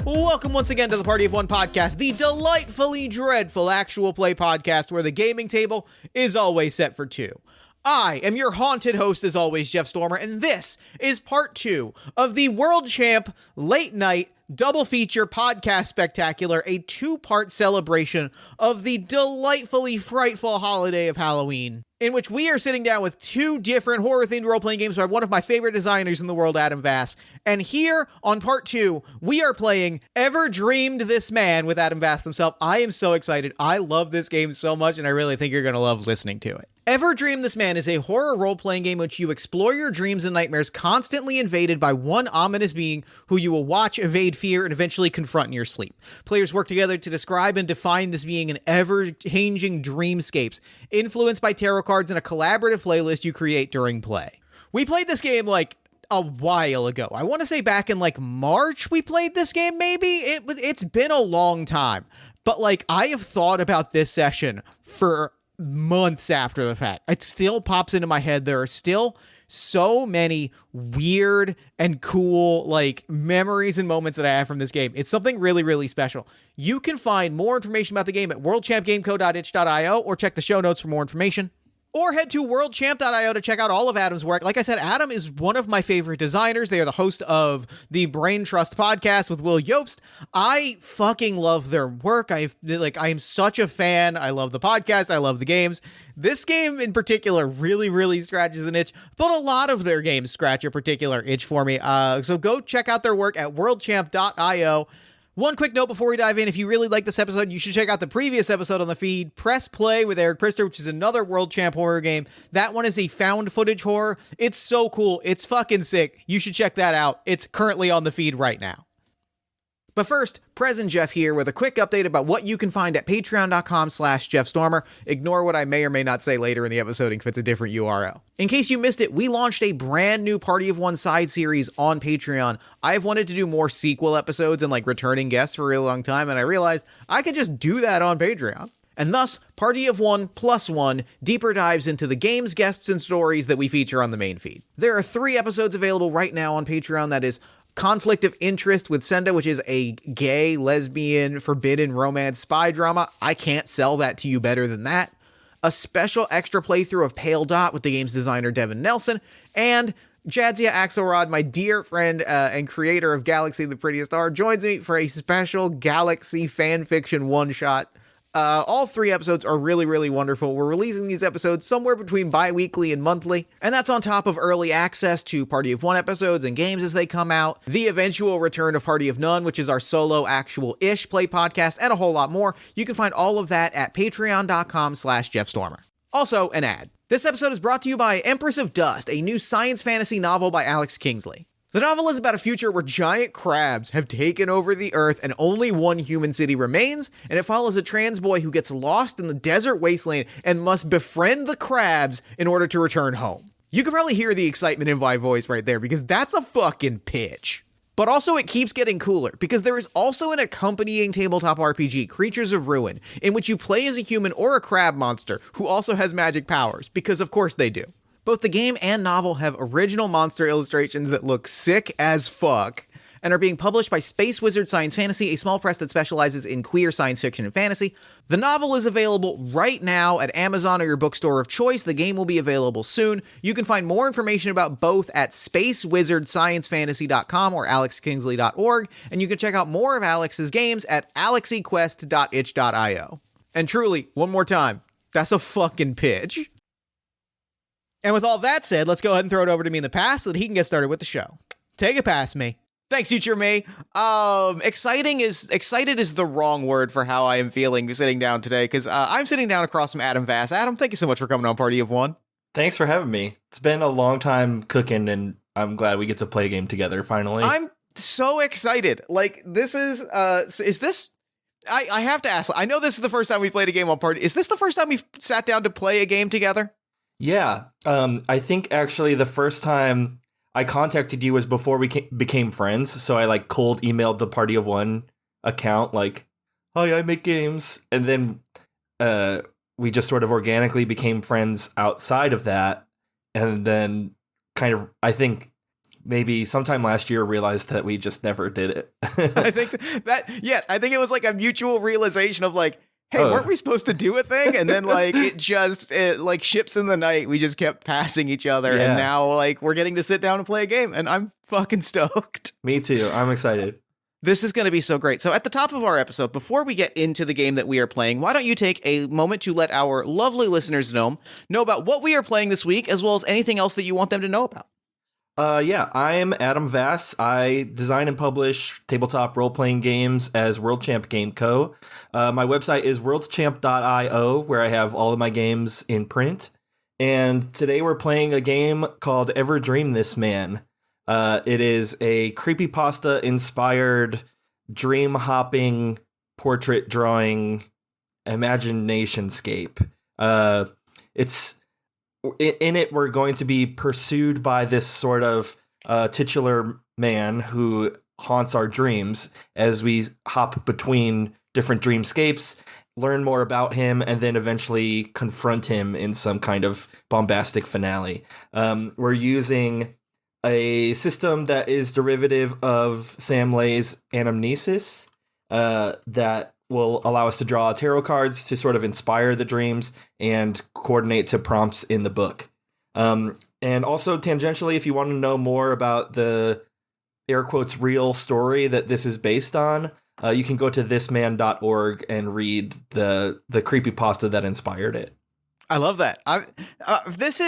Welcome once again to the Party of One podcast, the delightfully dreadful actual play podcast where the gaming table is always set for two. I am your haunted host as always, Jeff Stormer, and this is part 2 of the World Champ Late Night Double Feature Podcast Spectacular, a 2-part celebration of the delightfully frightful holiday of Halloween, in which we are sitting down with 2 different horror-themed role-playing games by one of my favorite designers in the world, Adam Vass. And here, on part 2, we are playing Ever Dreamed This Man with Adam Vass himself. I am so excited. I love this game so much, and I really think you're going to love listening to it. Ever Dreamed This Man is a horror role-playing game in which you explore your dreams and nightmares constantly invaded by one ominous being who you will watch, evade fear, and eventually confront in your sleep. Players work together to describe and define this being in ever-changing dreamscapes, influenced by tarot cards and a collaborative playlist you create during play. We played this game like a while ago. I want to say back in like March we played this game, maybe? It's been a long time. But like I have thought about this session for months after the fact. It still pops into my head. There are still so many weird and cool like memories and moments that I have from this game. It's something really, really special. You can find more information about the game at worldchampgameco.itch.io or check the show notes for more information. Or head to worldchamp.io to check out all of Adam's work. Like I said, Adam is one of my favorite designers. They are the host of the Brain Trust podcast with Will Yobst. I fucking love their work. I am such a fan. I love the podcast. I love the games. This game in particular really, really scratches an itch, but a lot of their games scratch a particular itch for me. So go check out their work at worldchamp.io. One quick note before we dive in, if you really like this episode, you should check out the previous episode on the feed, Press Play with Eric Prister, which is another World Champ horror game. That one is a found footage horror. It's so cool. It's fucking sick. You should check that out. It's currently on the feed right now. But first, Present Jeff here with a quick update about what you can find at patreon.com/JeffStormer. Ignore what I may or may not say later in the episode if it's a different URL. In case you missed it, we launched a brand new Party of One side series on Patreon. I've wanted to do more sequel episodes and like returning guests for a really long time, and I realized I could just do that on Patreon. And thus, Party of One plus One deeper dives into the games, guests, and stories that we feature on the main feed. There are 3 episodes available right now on Patreon. That is Conflict of Interest with Senda, which is a gay, lesbian, forbidden romance spy drama. I can't sell that to you better than that. A special extra playthrough of Pale Dot with the game's designer Devin Nelson, and Jadzia Axelrod, my dear friend and creator of Galaxy the Prettiest Star, joins me for a special Galaxy fanfiction one-shot. All 3 episodes are really, really wonderful. We're releasing these episodes somewhere between bi-weekly and monthly, and that's on top of early access to Party of One episodes and games as they come out, the eventual return of Party of None, which is our solo actual-ish play podcast, and a whole lot more. You can find all of that at patreon.com/JeffStormer. Also, an ad. This episode is brought to you by Empress of Dust, a new science fantasy novel by Alex Kingsley. The novel is about a future where giant crabs have taken over the Earth and only one human city remains, and it follows a trans boy who gets lost in the desert wasteland and must befriend the crabs in order to return home. You can probably hear the excitement in my voice right there because that's a fucking pitch. But also it keeps getting cooler because there is also an accompanying tabletop RPG, Creatures of Ruin, in which you play as a human or a crab monster who also has magic powers, because of course they do. Both the game and novel have original monster illustrations that look sick as fuck and are being published by Space Wizard Science Fantasy, a small press that specializes in queer science fiction and fantasy. The novel is available right now at Amazon or your bookstore of choice. The game will be available soon. You can find more information about both at spacewizardsciencefantasy.com or alexkingsley.org, and you can check out more of Alex's games at alexyquest.itch.io. And truly, one more time, that's a fucking pitch. And with all that said, let's go ahead and throw it over to me in the past so that he can get started with the show. Take it past me. Thanks, future me. Excited is the wrong word for how I am feeling sitting down today, because I'm sitting down across from Adam Vass. Adam, thank you so much for coming on Party of One. Thanks for having me. It's been a long time cooking, and I'm glad we get to play a game together finally. I'm so excited. Like, this is this... I have to ask, I know this is the first time we played a game on Party. Is this the first time we've sat down to play a game together? Yeah. I think actually the first time I contacted you was before we became friends. So I like cold emailed the Party of One account like, hi, I make games. And then we just sort of organically became friends outside of that. And then kind of, I think maybe sometime last year realized that we just never did it. I think I think it was like a mutual realization of like, hey, weren't we supposed to do a thing? And then like it like ships in the night. We just kept passing each other. Yeah. And now like we're getting to sit down and play a game. And I'm fucking stoked. Me too. I'm excited. This is going to be so great. So at the top of our episode, before we get into the game that we are playing, why don't you take a moment to let our lovely listeners know about what we are playing this week, as well as anything else that you want them to know about. Yeah, I'm Adam Vass. I design and publish tabletop role-playing games as World Champ Game Co. My website is worldchamp.io, where I have all of my games in print. And today we're playing a game called Ever Dream This Man. It is a creepypasta-inspired, dream-hopping, portrait drawing imaginationscape. It's in it, we're going to be pursued by this sort of titular man who haunts our dreams as we hop between different dreamscapes, learn more about him, and then eventually confront him in some kind of bombastic finale. We're using a system that is derivative of Sam Lay's Anamnesis that will allow us to draw tarot cards to sort of inspire the dreams and coordinate to prompts in the book. And also tangentially, if you want to know more about the air quotes real story that this is based on, you can go to thisman.org and read the creepypasta that inspired it. I love that. This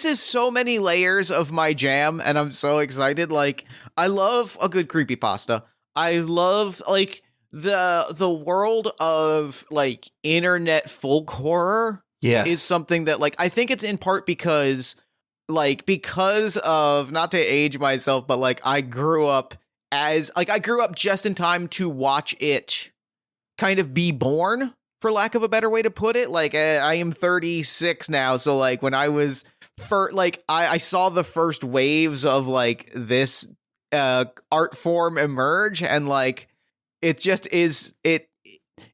is so many layers of my jam, and I'm so excited. Like, I love a good creepypasta. I love like the world of like internet folk horror. Yes. Is something that like I think it's in part because of, not to age myself, but like I grew up just in time to watch it kind of be born, for lack of a better way to put it. Like I am 36 now, so like when I was I saw the first waves of like this art form emerge, and like it just is it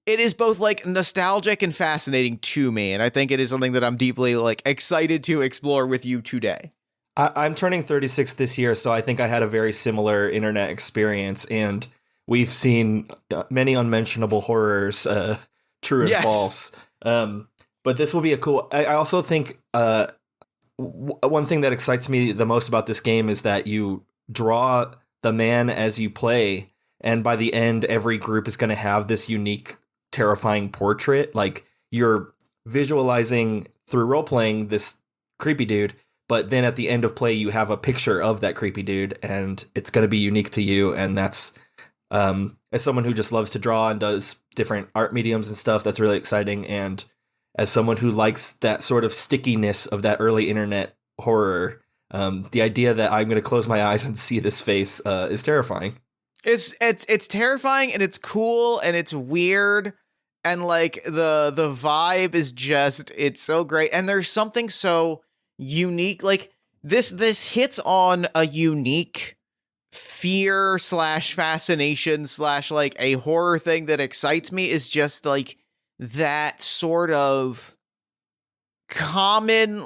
is both like nostalgic and fascinating to me, and I think it is something that I'm deeply like excited to explore with you today. I'm turning 36 this year, so I think I had a very similar internet experience, and we've seen many unmentionable horrors, true and false. But this will be a cool. I also think one thing that excites me the most about this game is that you draw the man as you play, and by the end, every group is going to have this unique, terrifying portrait. Like, you're visualizing through role-playing this creepy dude, but then at the end of play, you have a picture of that creepy dude, and it's going to be unique to you, and that's, as someone who just loves to draw and does different art mediums and stuff, that's really exciting, and as someone who likes that sort of stickiness of that early internet horror, the idea that I'm going to close my eyes and see this face is terrifying. It's terrifying, and it's cool, and it's weird, and like the vibe is just, it's so great, and there's something so unique. Like this hits on a unique fear / fascination / like a horror thing that excites me, is just like that sort of common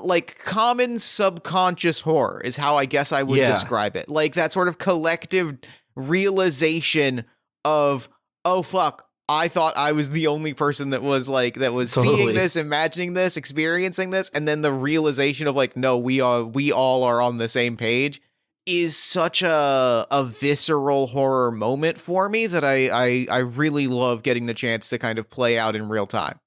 subconscious horror is how I guess I would describe it. Like that sort of collective realization of, oh fuck, I thought I was the only person that was totally seeing this, imagining this, experiencing this, and then the realization of like, no, we all are on the same page, is such a visceral horror moment for me that I really love getting the chance to kind of play out in real time.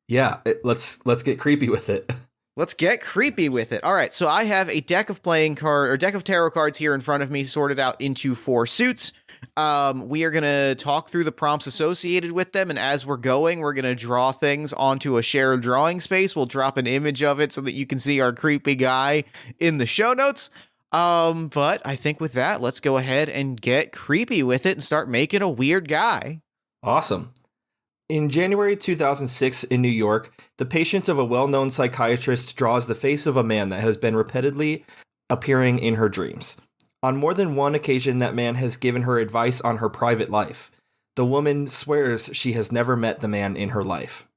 Yeah, let's get creepy with it. Let's get creepy with it. All right, so I have a deck of tarot cards here in front of me, sorted out into 4 suits. We are going to talk through the prompts associated with them, and as we're going, we're going to draw things onto a shared drawing space. We'll drop an image of it so that you can see our creepy guy in the show notes. But I think with that, let's go ahead and get creepy with it and start making a weird guy. Awesome. In January 2006 in New York, the patient of a well-known psychiatrist draws the face of a man that has been repeatedly appearing in her dreams. On more than one occasion, that man has given her advice on her private life. The woman swears she has never met the man in her life.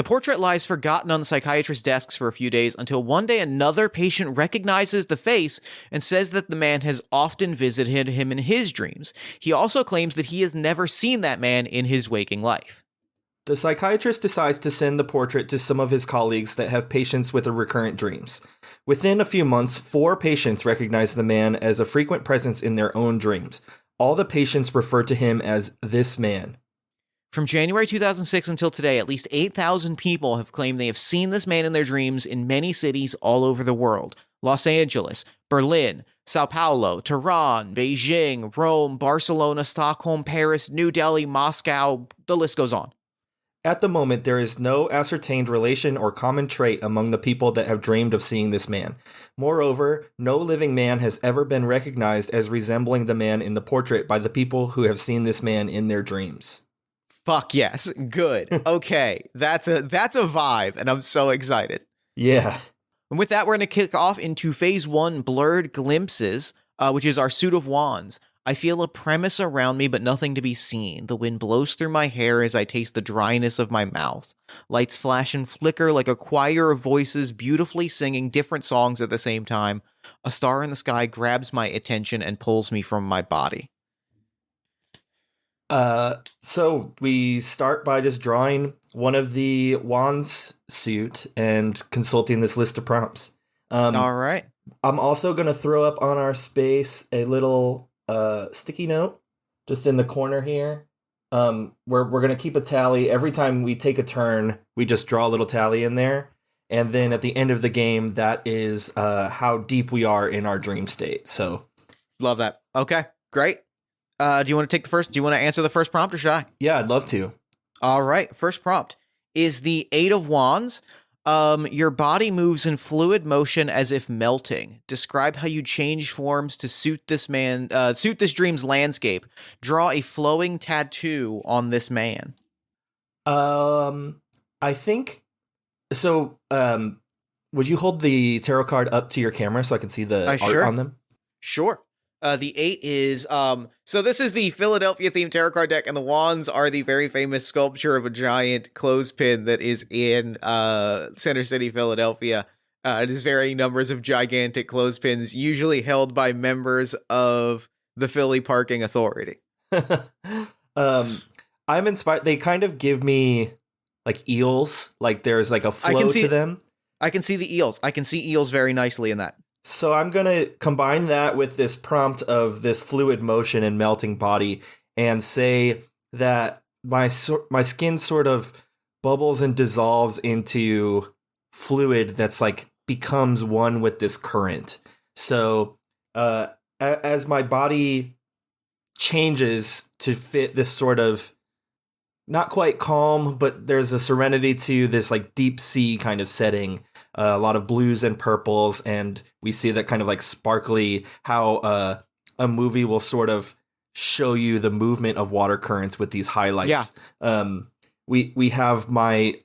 The portrait lies forgotten on the psychiatrist's desks for a few days until one day another patient recognizes the face and says that the man has often visited him in his dreams. He also claims that he has never seen that man in his waking life. The psychiatrist decides to send the portrait to some of his colleagues that have patients with recurrent dreams. Within a few months, 4 patients recognize the man as a frequent presence in their own dreams. All the patients refer to him as this man. From January 2006 until today, at least 8,000 people have claimed they have seen this man in their dreams in many cities all over the world. Los Angeles, Berlin, Sao Paulo, Tehran, Beijing, Rome, Barcelona, Stockholm, Paris, New Delhi, Moscow, the list goes on. At the moment, there is no ascertained relation or common trait among the people that have dreamed of seeing this man. Moreover, no living man has ever been recognized as resembling the man in the portrait by the people who have seen this man in their dreams. Fuck yes. Good. Okay. That's a vibe, and I'm so excited. Yeah. And with that, we're going to kick off into phase 1, Blurred Glimpses, which is our suit of wands. I feel a premise around me, but nothing to be seen. The wind blows through my hair as I taste the dryness of my mouth. Lights flash and flicker like a choir of voices beautifully singing different songs at the same time. A star in the sky grabs my attention and pulls me from my body. So we start by just drawing one of the wands suit and consulting this list of prompts. All right. I'm also going to throw up on our space a little sticky note just in the corner here. We're going to keep a tally. Every time we take a turn, we just draw a little tally in there. And then at the end of the game, that is how deep we are in our dream state. So love that. Okay, great. Do you want to take the first? Do you want to answer the first prompt, or should I? Yeah, I'd love to. All right. First prompt is the 8 of Wands. Your body moves in fluid motion as if melting. Describe how you change forms to suit this dream's landscape. Draw a flowing tattoo on this man. I think so. Would you hold the tarot card up to your camera so I can see the art on them? Sure. The 8 is, so this is the Philadelphia themed tarot card deck, and the wands are the very famous sculpture of a giant clothespin that is in, Center City, Philadelphia. It is varying numbers of gigantic clothespins, usually held by members of the Philly Parking Authority. I'm inspired. They kind of give me like eels, like there's like a flow to them. I can see the eels. I can see eels very nicely in that. So I'm going to combine that with this prompt of this fluid motion and melting body and say that my skin sort of bubbles and dissolves into fluid that's like becomes one with this current. So as my body changes to fit this sort of not quite calm, but there's a serenity to this like deep sea kind of setting. A lot of blues and purples, and we see that kind of like sparkly how a movie will sort of show you the movement of water currents with these highlights. Yeah. We have my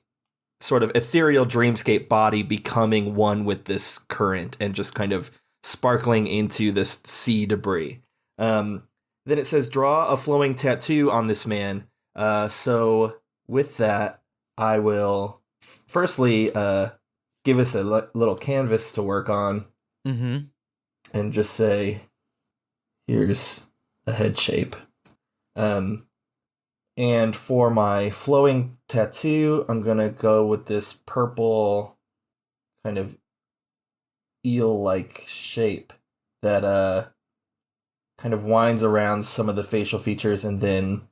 sort of ethereal dreamscape body becoming one with this current and just kind of sparkling into this sea debris. Then it says draw a flowing tattoo on this man. So with that, I will firstly give us a little canvas to work on, and just say, here's a head shape. And for my flowing tattoo, I'm going to go with this purple kind of eel-like shape that kind of winds around some of the facial features and then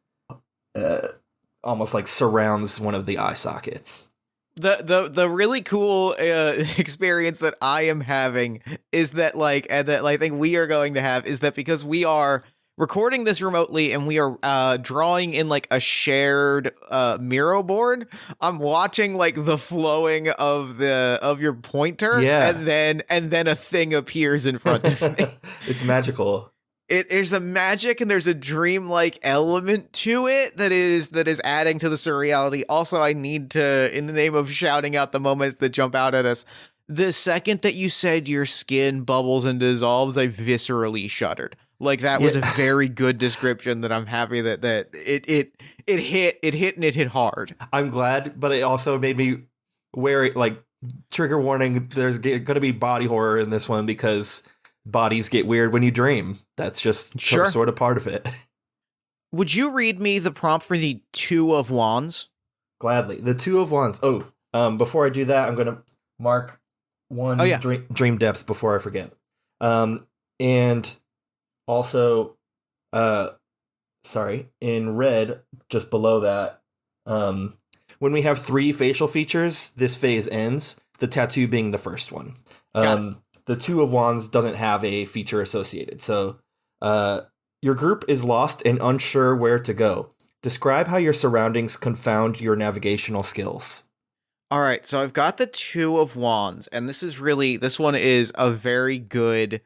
almost like surrounds one of the eye sockets. The really cool experience that I am having is that and that I think we are going to have is that because we are recording this remotely and we are drawing in like a shared Miro board, I'm watching like the flowing of your pointer, and then a thing appears in front of me. It's magical. There's a magic and there's a dreamlike element to it that is adding to the surreality. Also, I need to, in the name of shouting out the moments that jump out at us, the second that you said your skin bubbles and dissolves, I viscerally shuddered. Like that was a very good description that I'm happy that it hit and it hit hard. I'm glad, but it also made me wary, like, trigger warning, there's going to be body horror in this one because bodies get weird when you dream. That's just sort of part of it. Would you read me the prompt for the Two of Wands? Gladly. The Two of Wands. Before I do that, I'm going to mark one dream depth before I forget. And also, in red, just below that, when we have 3 facial features, this phase ends, the tattoo being the first one. The Two of Wands doesn't have a feature associated. So your group is lost and unsure where to go. Describe how your surroundings confound your navigational skills. All right, so I've got the Two of Wands, and this one is a very good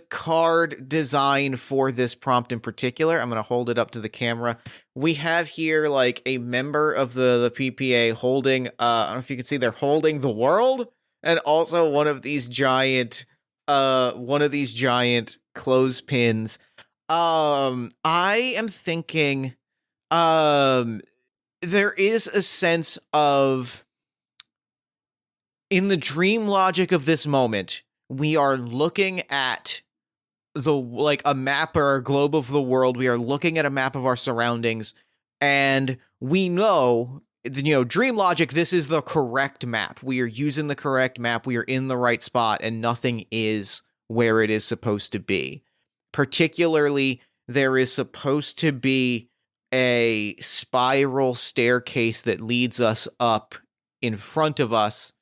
card design for this prompt in particular. I'm going to hold it up to the camera. We have here like a member of the PPA holding, I don't know if you can see, they're holding the world, and also one of these giant clothespins. I am thinking, there is a sense of, in the dream logic of this moment, we are looking at a map or a globe of the world. We are looking at a map of our surroundings, and we know, dream logic, this is the correct map. We are using the correct map. We are in the right spot, and nothing is where it is supposed to be. Particularly, there is supposed to be a spiral staircase that leads us up in front of us,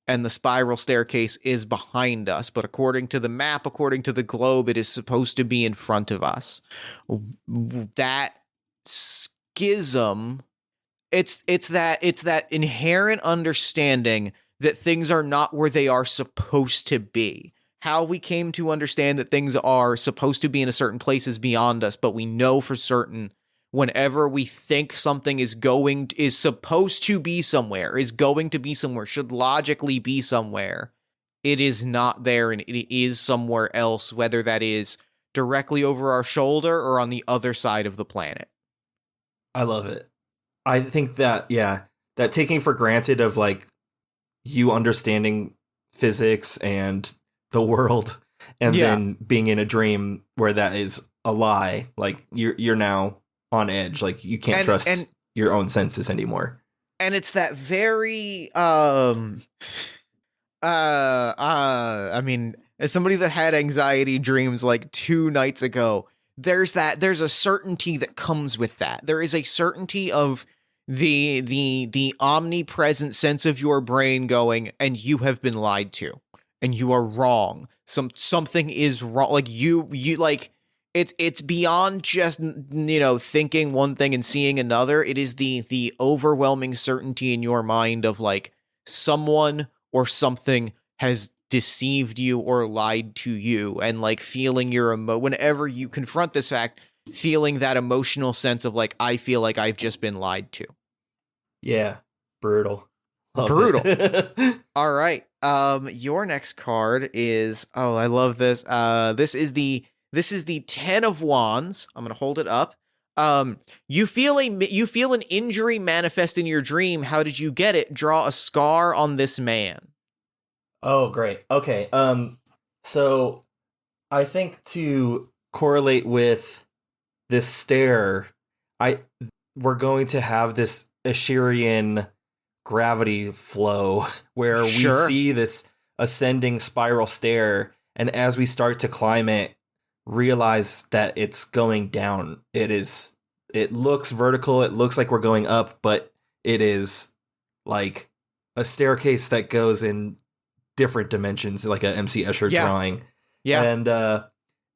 and the spiral staircase is behind us. But according to the map, according to the globe, it is supposed to be in front of us. That schism, it's that inherent understanding that things are not where they are supposed to be. How we came to understand that things are supposed to be in a certain place is beyond us, but we know for certain whenever we think something is supposed to be somewhere, is going to be somewhere, should logically be somewhere, it is not there and it is somewhere else, whether that is directly over our shoulder or on the other side of the planet. I love it. I think that taking for granted of like you understanding physics and the world and then being in a dream where that is a lie, like you're now on edge, like you can't trust your own senses anymore. And it's that very I mean, as somebody that had anxiety dreams like 2 nights ago, there's a certainty that comes with that. There is a certainty of the omnipresent sense of your brain going, and you have been lied to, and you are wrong. Something is wrong. Like you like it's beyond just, thinking one thing and seeing another. It is the overwhelming certainty in your mind of like someone or something has deceived you or lied to you, and like feeling whenever you confront this fact, feeling that emotional sense of like, I feel like I've just been lied to. Yeah. Brutal. Brutal. All right. Your next card is, I love this. This is the 10 of Wands. I'm going to hold it up. You feel an injury manifest in your dream. How did you get it? Draw a scar on this man. Oh, great. Okay. So I think to correlate with this stare, we're going to have this Asherian gravity flow where we see this ascending spiral stair, and as we start to climb it, realize that it's going down. It looks vertical, it looks like we're going up, but it is like a staircase that goes in different dimensions, like a MC Escher drawing. Yeah. And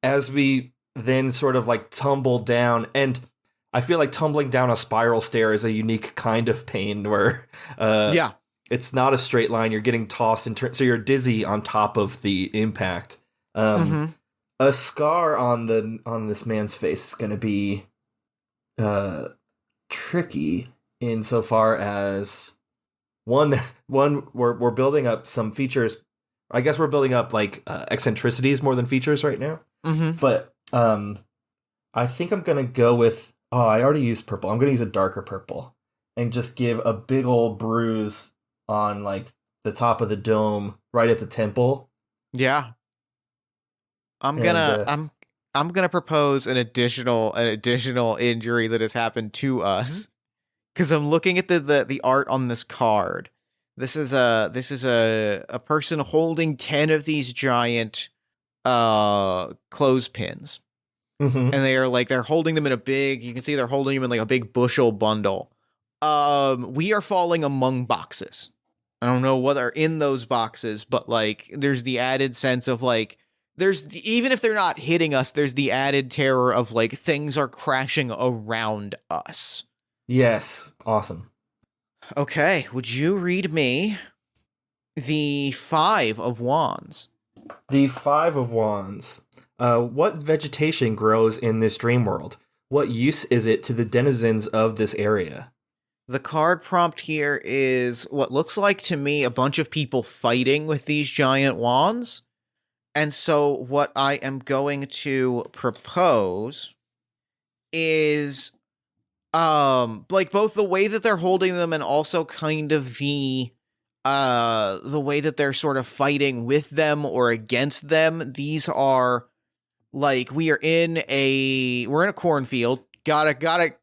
as we then sort of like tumble down, and I feel like tumbling down a spiral stair is a unique kind of pain where it's not a straight line. You're getting tossed so you're dizzy on top of the impact. A scar on this man's face is going to be tricky insofar as one we're building up some features. I guess we're building up like eccentricities more than features right now. Mm-hmm. But I think I'm gonna go with. Oh, I already used purple. I'm gonna use a darker purple and just give a big old bruise on like the top of the dome, right at the temple. Yeah. I'm And gonna I'm gonna propose an additional injury that has happened to us because I'm looking at the art on this card. This is a person holding 10 of these giant clothespins, mhm. and they're holding them in a big, you can see they're holding them in like a big bushel bundle. We are falling among boxes. I don't know what are in those boxes, but like there's the added sense of like even if they're not hitting us, there's the added terror of like things are crashing around us. Yes, awesome. Okay, would you read me the 5 of Wands? The Five of Wands. What vegetation grows in this dream world? What use is it to the denizens of this area? The card prompt here is what looks like to me a bunch of people fighting with these giant wands. And so what I am going to propose is like both the way that they're holding them and also kind of the way that they're sort of fighting with them or against them. These are like we're in a cornfield. Gotta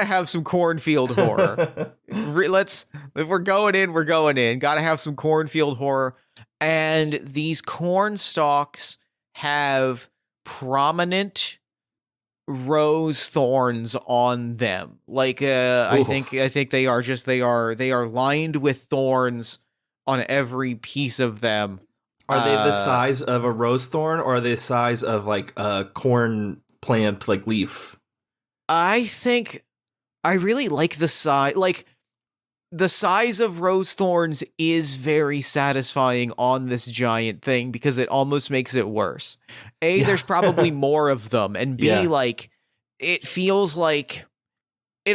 have some cornfield horror. If we're going in, we're going in. Gotta have some cornfield horror. And these corn stalks have prominent rose thorns on them. Like I think they are lined with thorns on every piece of them. Are they the size of a rose thorn, or are they the size of like a corn plant, like leaf? I think I really like the size. Like the size of rose thorns is very satisfying on this giant thing because it almost makes it worse. A, Yeah. there's probably more of them, and B, Yeah. like it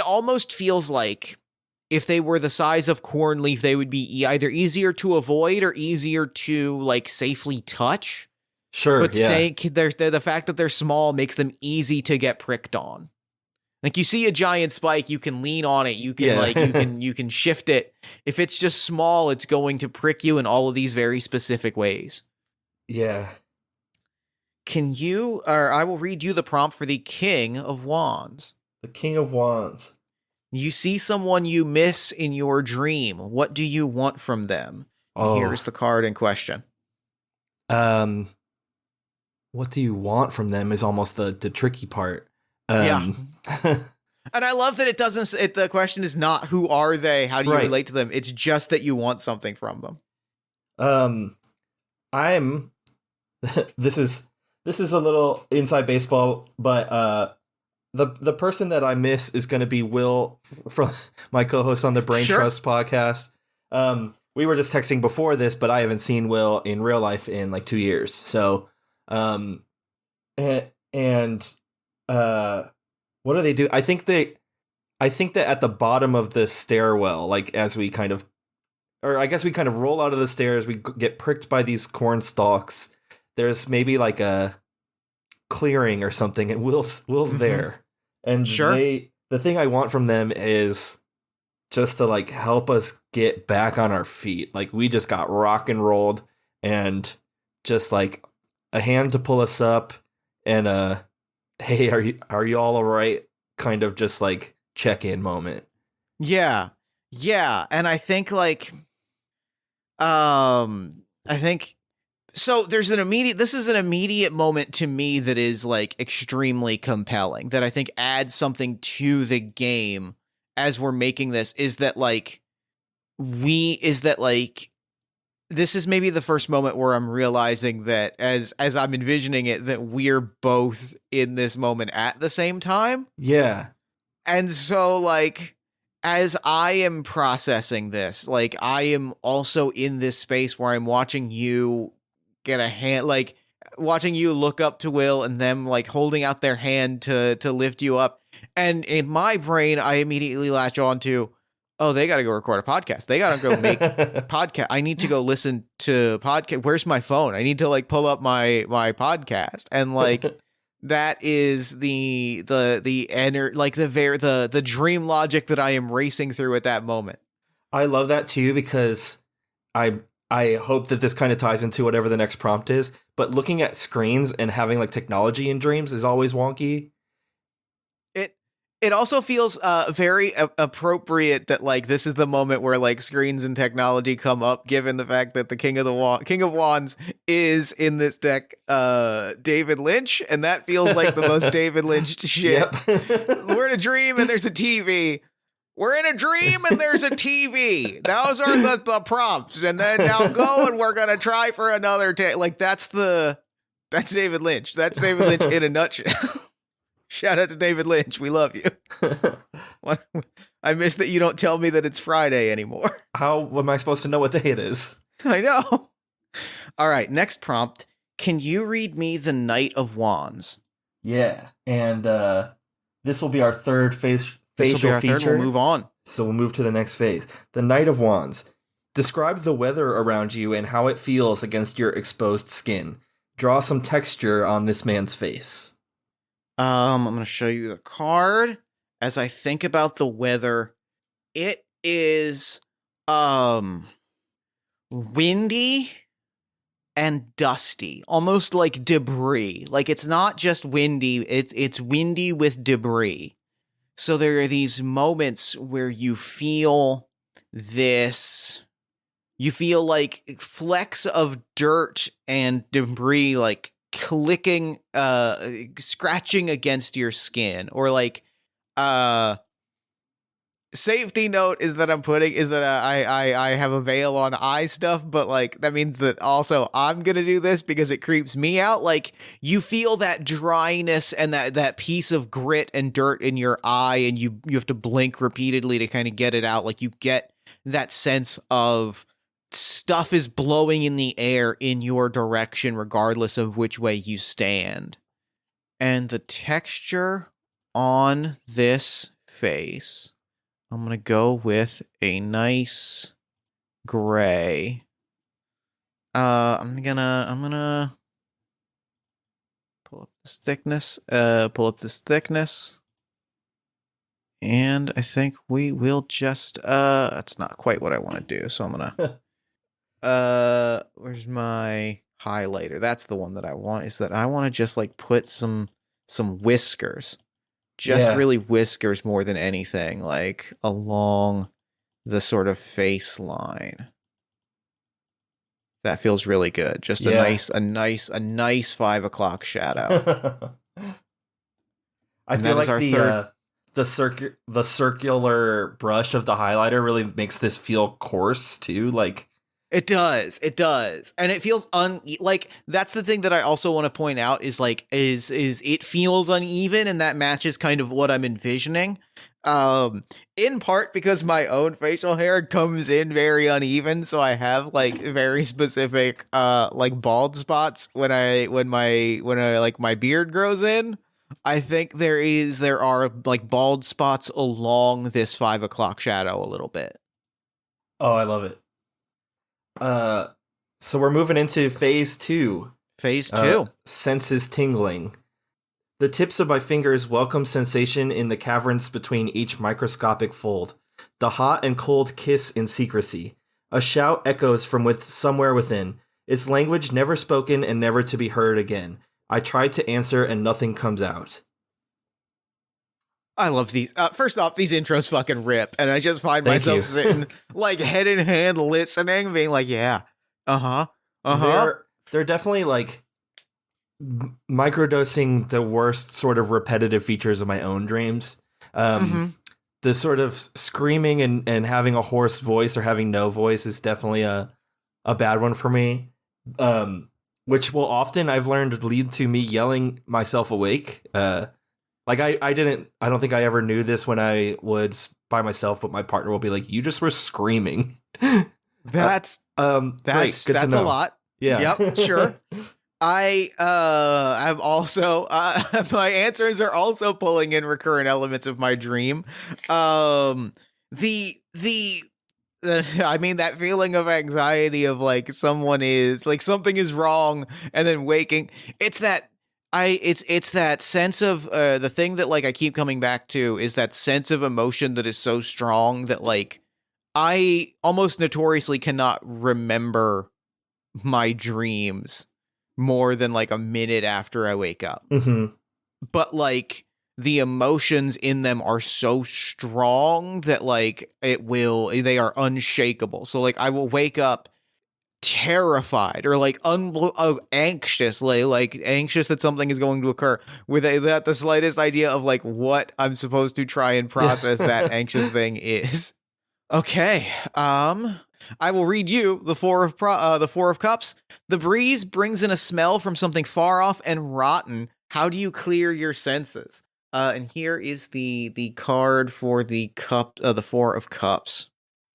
almost feels like if they were the size of corn leaf, they would be either easier to avoid or easier to like safely touch. Sure, But yeah. the fact that they're small makes them easy to get pricked on. Like you see a giant spike, you can lean on it, you can Yeah. you can shift it. If it's just small, it's going to prick you in all of these very specific ways. Yeah. I will read you the prompt for the King of Wands. The King of Wands. You see someone you miss in your dream. What do you want from them? Oh. Here's the card in question. What do you want from them is almost the tricky part. Yeah. And I love that the question is not who are they, how do you Right. relate to them? It's just that you want something from them. I'm this is a little inside baseball, but the person that I miss is going to be Will from my co-host on the Brain Sure. Trust podcast. We were just texting before this, but I haven't seen Will in real life in like 2 years. So, what do they do? I think that at the bottom of the stairwell, like as we kind of, or I guess we kind of roll out of the stairs, we get pricked by these corn stalks. There's maybe like a clearing or something, and Will's there. And Sure. the thing I want from them is just to like help us get back on our feet. Like we just got rock and rolled, and just like a hand to pull us up, and hey, are you all right? Kind of just like check-in moment. Yeah. And I think so this is an immediate moment to me that is like extremely compelling, that I think adds something to the game as we're making this, is that this is maybe the first moment where I'm realizing that as I'm envisioning it, that we're both in this moment at the same time. Yeah. And so like as I am processing this, like I am also in this space where I'm watching you get a hand, like watching you look up to Will and them like holding out their hand to lift you up. And in my brain, I immediately latch on to, oh, they got to go record a podcast. They got to go make podcast. I need to go listen to podcast. Where's my phone? I need to like pull up my podcast, and like that is the dream logic that I am racing through at that moment. I love that too, because I hope that this kind of ties into whatever the next prompt is. But looking at screens and having like technology in dreams is always wonky. It also feels very appropriate that like this is the moment where like screens and technology come up, given the fact that the King of Wands is in this deck, David Lynch, and that feels like the most David Lynch shit. Yep. We're in a dream and there's a TV. We're in a dream and there's a TV. Those are the prompts, and then now go and we're gonna try for another like that's David Lynch. That's David Lynch in a nutshell. Shout out to David Lynch. We love you. I miss that you don't tell me that it's Friday anymore. How am I supposed to know what day it is? I know. All right, next prompt. Can you read me the Knight of Wands? Yeah, and this will be our third facial feature. We'll move on. So we'll move to the next phase. The Knight of Wands. Describe the weather around you and how it feels against your exposed skin. Draw some texture on this man's face. I'm going to show you the card. As I think about the weather, it is windy and dusty, almost like debris. Like it's not just windy, it's windy with debris. So there are these moments where you feel like flecks of dirt and debris like clicking, scratching against your skin, or like, safety note is that I have a veil on eye stuff, but like that means that also I'm gonna do this because it creeps me out. Like you feel that dryness and that piece of grit and dirt in your eye, and you have to blink repeatedly to kind of get it out. Like you get that sense of stuff is blowing in the air in your direction, regardless of which way you stand. And the texture on this face, I'm going to go with a nice gray. I'm gonna pull up this thickness. And I think we will just, that's not quite what I want to do. So I'm gonna, where's my highlighter? That's the one that I want, is that I want to just like put some whiskers, really whiskers more than anything, like along the sort of face line. That feels really good. Just a nice 5 o'clock shadow. I feel like the circular brush of the highlighter really makes this feel coarse too. Like it does, and it feels like that's the thing that I also want to point out is like is it feels uneven, and that matches kind of what I'm envisioning. In part because my own facial hair comes in very uneven, so I have like very specific like bald spots when my beard grows in. I think there are like bald spots along this 5 o'clock shadow a little bit. Oh, I love it. So we're moving into phase 2. Phase 2. Senses tingling. The tips of my fingers welcome sensation in the caverns between each microscopic fold. The hot and cold kiss in secrecy. A shout echoes from somewhere within. Its language never spoken and never to be heard again. I tried to answer and nothing comes out. I love these. First off, these intros fucking rip, and I just find myself sitting like head in hand listening, being like, yeah, They're definitely like microdosing the worst sort of repetitive features of my own dreams. The sort of screaming and having a hoarse voice or having no voice is definitely a bad one for me. Which will often, I've learned, lead to me yelling myself awake. Like I don't think I ever knew this when I was by myself, but my partner will be like, "You just were screaming." That's great. Good to know. A lot. Yeah. Yep. Sure. I'm also my answers are also pulling in recurrent elements of my dream. the I mean, that feeling of anxiety of like something is wrong, and then waking. It's that it's that sense of the thing that like I keep coming back to is that sense of emotion that is so strong that like I almost notoriously cannot remember my dreams more than like a minute after I wake up. Mm-hmm. But like the emotions in them are so strong that like they are unshakable. So like I will wake up terrified or like anxious, like anxious that something is going to occur without the slightest idea of like what I'm supposed to try and process that anxious thing is. Okay. I will read you the Four of Cups. The breeze brings in a smell from something far off and rotten. How do you clear your senses? And here is the card for the Four of Cups.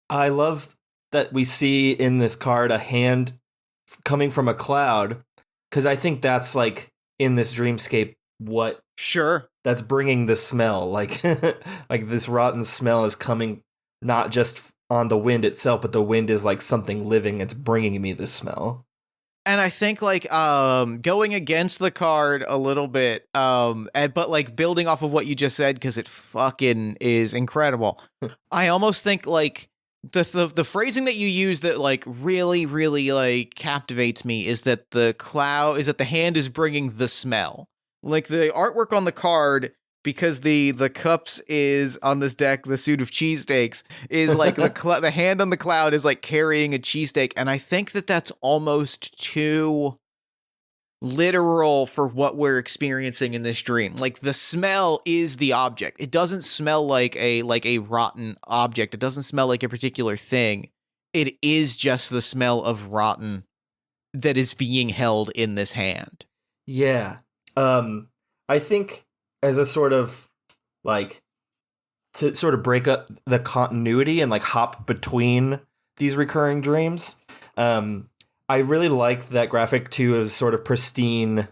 I love that we see in this card a hand coming from a cloud, because I think that's like in this dreamscape what Sure. that's bringing the smell, like like this rotten smell is coming not just on the wind itself, but the wind is like something living. It's bringing me this smell. And I think like going against the card a little bit, but like building off of what you just said because it fucking is incredible. I almost think like the phrasing that you use that like really like captivates me is that the hand is bringing the smell. Like the artwork on the card, because the cups is on this deck, the suit of cheesesteaks is like the hand on the cloud is like carrying a cheesesteak, and I think that that's almost too literal for what we're experiencing in this dream. Like the smell is the object. It doesn't smell like a rotten object. It doesn't smell like a particular thing. It is just the smell of rotten that is being held in this hand. Yeah. I think as a sort of like to sort of break up the continuity and like hop between these recurring dreams. I really like that graphic too, as sort of pristine,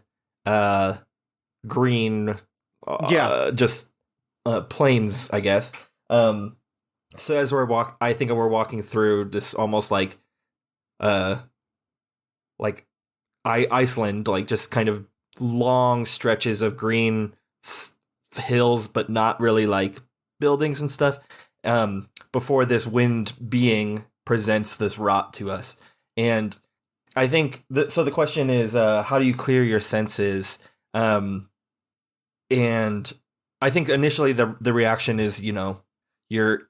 green, just plains, I guess. So as I think we're walking through this almost like Iceland, like just kind of long stretches of green hills, but not really like buildings and stuff. Before this wind being presents this rot to us, and I think so. The question is, how do you clear your senses? And I think initially the reaction is, your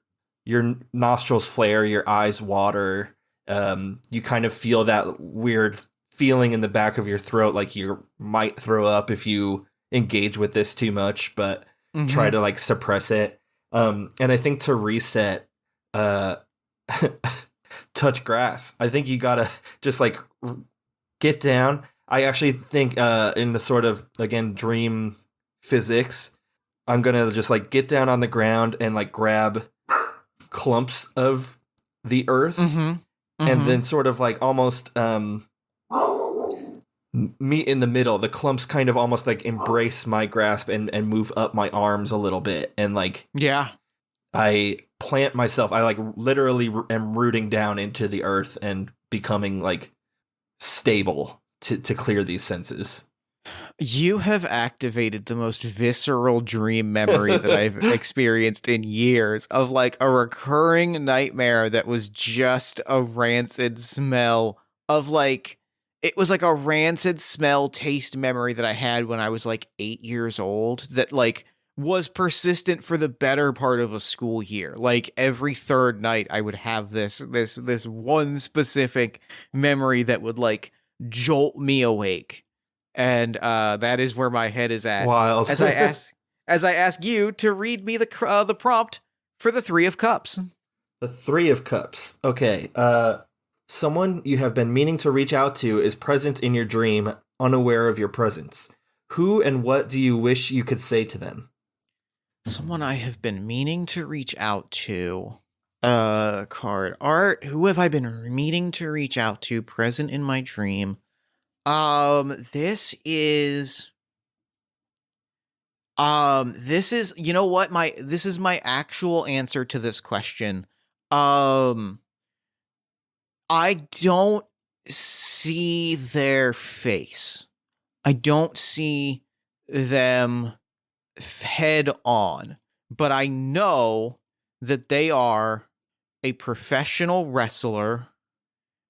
nostrils flare, your eyes water. You kind of feel that weird feeling in the back of your throat, like you might throw up if you engage with this too much, but try to like suppress it. And I think to reset, touch grass. I think you gotta just like get down. I actually think in the sort of, again, dream physics, I'm gonna just like get down on the ground and like grab clumps of the earth and then sort of like almost meet in the middle. The clumps kind of almost like embrace my grasp and move up my arms a little bit, and like I plant myself. I like literally am rooting down into the earth and becoming like stable to clear these senses. You have activated the most visceral dream memory that I've experienced in years, of like a recurring nightmare that was just a rancid smell of like, it was like a rancid smell taste memory that I had when I was like 8 years old that like was persistent for the better part of a school year. Like every third night I would have this one specific memory that would like jolt me awake. And that is where my head is at. Wild. As I ask you to read me the prompt for the Three of Cups. The Three of Cups. Okay. Someone you have been meaning to reach out to is present in your dream, unaware of your presence. Who and what do you wish you could say to them? Someone I have been meaning to reach out to. Card art. Who have I been meaning to reach out to, present in my dream? This is This is, you know what, this is my actual answer to this question. Um, I don't see their face. I don't see them head on, but I know that they are a professional wrestler,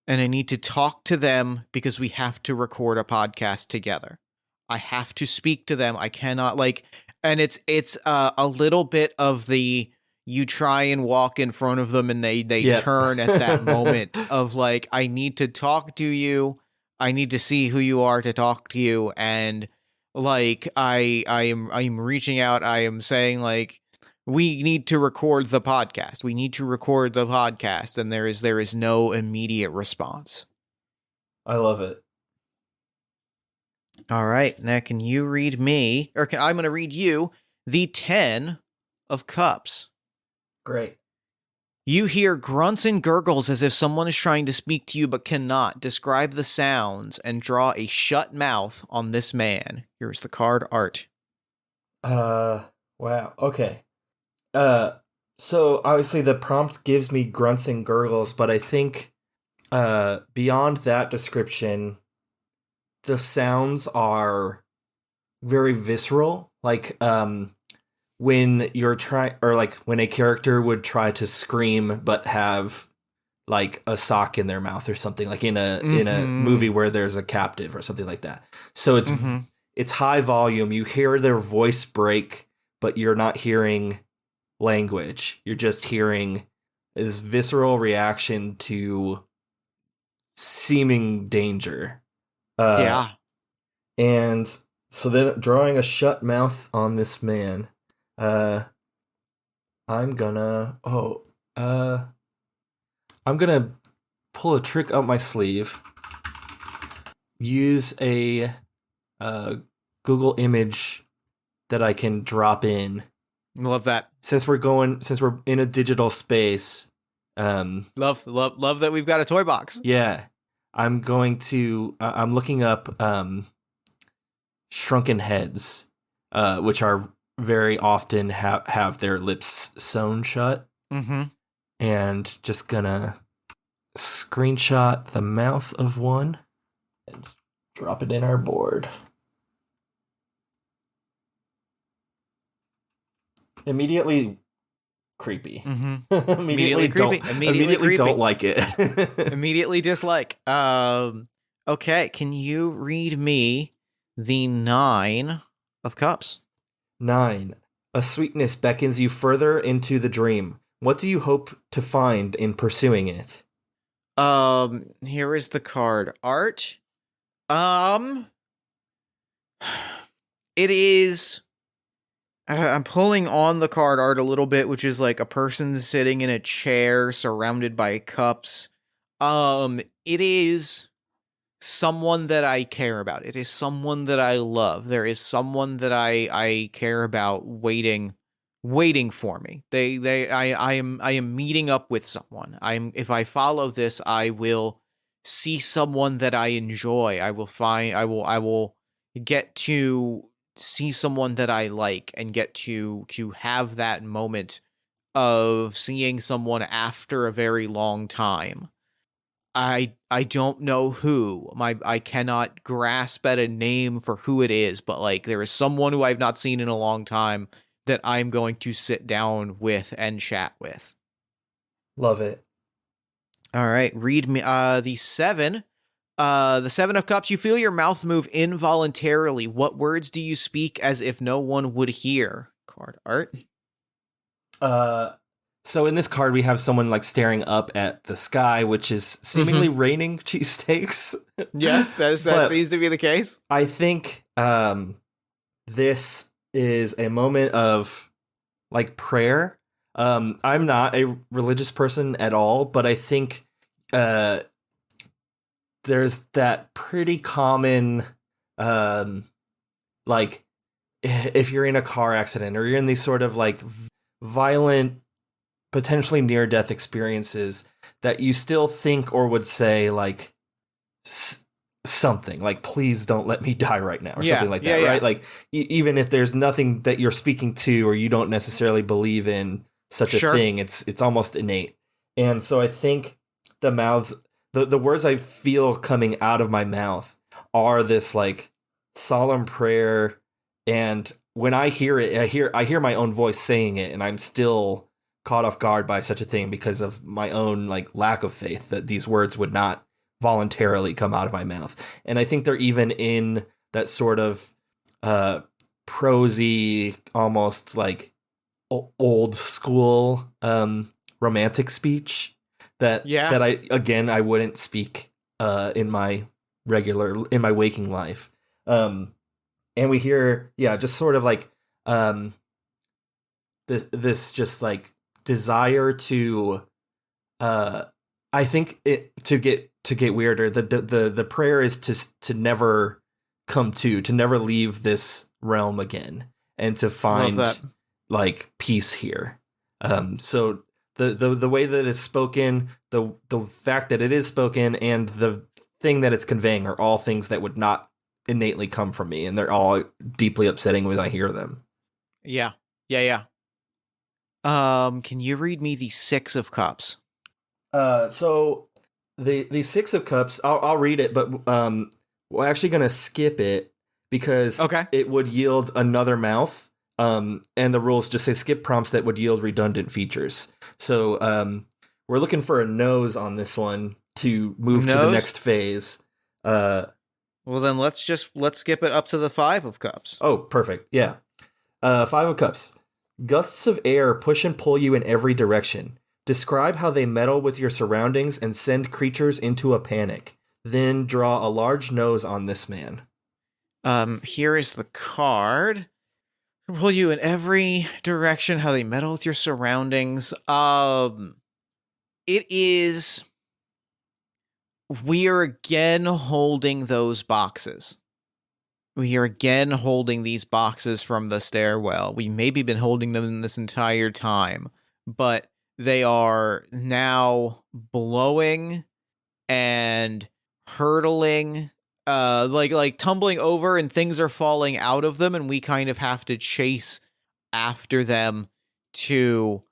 and I need to talk to them because we have to record a podcast together. I have to speak to them. I cannot and it's a little bit of the you try and walk in front of them and they Yep. turn at that moment of like, I need to talk to you. I need to see who you are to talk to you. And like, I'm reaching out. I am saying like, we need to record the podcast. We need to record the podcast. And there is no immediate response. I love it. All right, now can you read me, or I'm going to read you the 10 of Cups. Great. You hear grunts and gurgles as if someone is trying to speak to you but cannot. Describe the sounds and draw a shut mouth on this man. Here's the card art. Wow. Okay. So obviously the prompt gives me grunts and gurgles, but I think beyond that description, the sounds are very visceral. Like when you're trying, or like when a character would try to scream but have like a sock in their mouth or something, like in a movie where there's a captive or something like that. So it's high volume. You hear their voice break, but you're not hearing language. You're just hearing this visceral reaction to seeming danger. Yeah. And so then drawing a shut mouth on this man, I'm gonna pull a trick up my sleeve. Use a Google image that I can drop in. Love that. Since we're in a digital space. Love that we've got a toy box. Yeah. I'm looking up shrunken heads, which are very often have their lips sewn shut. Mm-hmm. And just gonna screenshot the mouth of one and drop it in our board. Immediately creepy. Mm-hmm. Immediately creepy. Immediately don't like it. Immediately dislike. Okay, can you read me the 9 of Cups? 9. A sweetness beckons you further into the dream. What do you hope to find in pursuing it? Here is the card art. It is. I'm pulling on the card art a little bit, which is like a person sitting in a chair surrounded by cups. It is someone that I care about. It is someone that I love. There is someone that I care about waiting for me. I am meeting up with someone. If I follow this, I will see someone that I enjoy. I will get to see someone that I like and get to have that moment of seeing someone after a very long time. I don't know who. I cannot grasp at a name for who it is, but like there is someone who I've not seen in a long time that I'm going to sit down with and chat with. Love it. All right, read me the 7. The 7 of Cups, you feel your mouth move involuntarily. What words do you speak as if no one would hear? Card art. So in this card, we have someone like staring up at the sky, which is seemingly raining cheesesteaks. Yes, that seems to be the case. I think this is a moment of like prayer. I'm not a religious person at all, but I think there's that pretty common like if you're in a car accident or you're in these sort of like violent, potentially near-death experiences that you still think or would say like something like, please don't let me die right now, or Yeah, something like yeah, that, yeah. right? Like even if there's nothing that you're speaking to, or you don't necessarily believe in such a Sure. thing, it's almost innate. And so I think the mouths, the words I feel coming out of my mouth are this like solemn prayer. And when I hear it, I hear my own voice saying it, and I'm still caught off guard by such a thing because of my own like lack of faith that these words would not voluntarily come out of my mouth. And I think they're even in that sort of prosy, almost like old school romantic speech that Yeah. I wouldn't speak in my waking life. And we hear, yeah, just sort of like this just like desire to I think it to get weirder. The prayer is to never to never leave this realm again, and to Love that. find like peace here. So the way that it's spoken, the fact that it is spoken, and the thing that it's conveying are all things that would not innately come from me, and they're all deeply upsetting when I hear them. Yeah. Yeah, can you read me the Six of Cups? So the Six of Cups, I'll read it, but we're actually gonna skip it because Okay. it would yield another mouth. And the rules just say skip prompts that would yield redundant features. So we're looking for a nose on this one to move to the next phase. Well, then let's skip it up to the Five of Cups. Oh, perfect. Yeah. Five of Cups. Gusts of air push and pull you in every direction. Describe how they meddle with your surroundings and send creatures into a panic. Then draw a large nose on this man. Here is the card. Pull you in every direction, how they meddle with your surroundings. It is... We are again holding those boxes. We are again holding these boxes from the stairwell. We maybe been holding them this entire time, but they are now blowing and hurtling, like tumbling over, and things are falling out of them, and we kind of have to chase after them to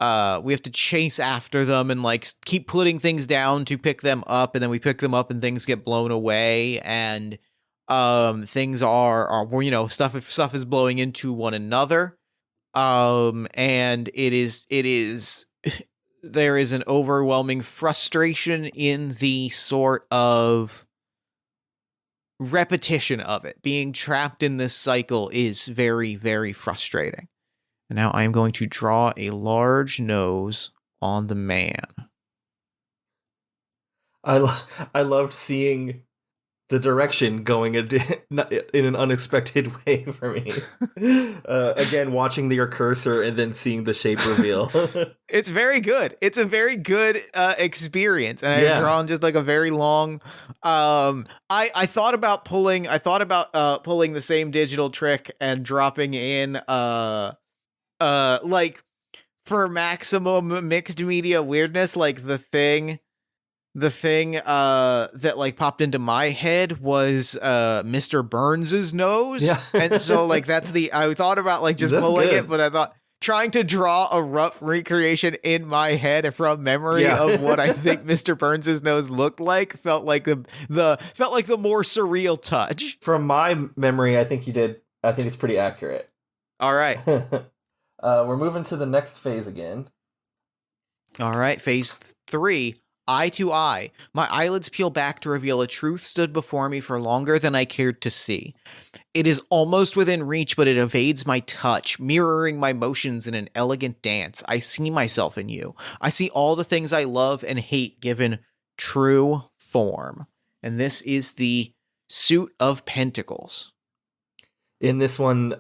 and like keep putting things down to pick them up, and then we pick them up and things get blown away, and things are stuff is blowing into one another, and it is there is an overwhelming frustration in the sort of repetition of it. Being trapped in this cycle is very, very frustrating. And now I am going to draw a large nose on the man. I loved seeing the direction going in an unexpected way for me. Again, watching your cursor and then seeing the shape reveal. It's very good. It's a very good experience, and I've drawn just like a very long. I thought about pulling the same digital trick and dropping in like for maximum mixed media weirdness, like the thing that like popped into my head was Mr. Burns's nose. Yeah. And so like I thought about like just pulling it, but I thought trying to draw a rough recreation in my head from memory of what I think Mr. Burns's nose looked like felt like the more surreal touch. From my memory, I think you did. I think it's pretty accurate. All right. We're moving to the next phase again. All right, phase 3. Eye to eye. My eyelids peel back to reveal a truth stood before me for longer than I cared to see. It is almost within reach, but it evades my touch, mirroring my motions in an elegant dance. I see myself in you. I see all the things I love and hate given true form. And this is the Suit of Pentacles. In this one,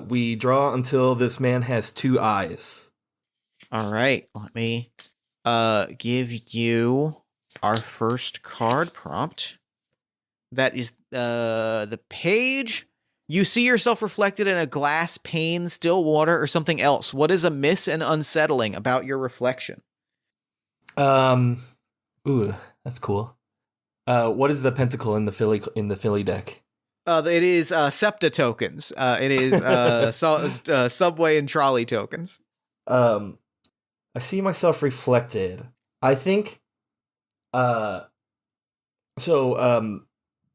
we draw until this man has 2 eyes. All right, let me give you our first card prompt. That is the page. You see yourself reflected in a glass pane, still water, or something else. What is amiss and unsettling about your reflection? Ooh, that's cool. What is the pentacle in the Philly deck? It is SEPTA tokens. It is subway and trolley tokens. Um, I see myself reflected. I think. Uh,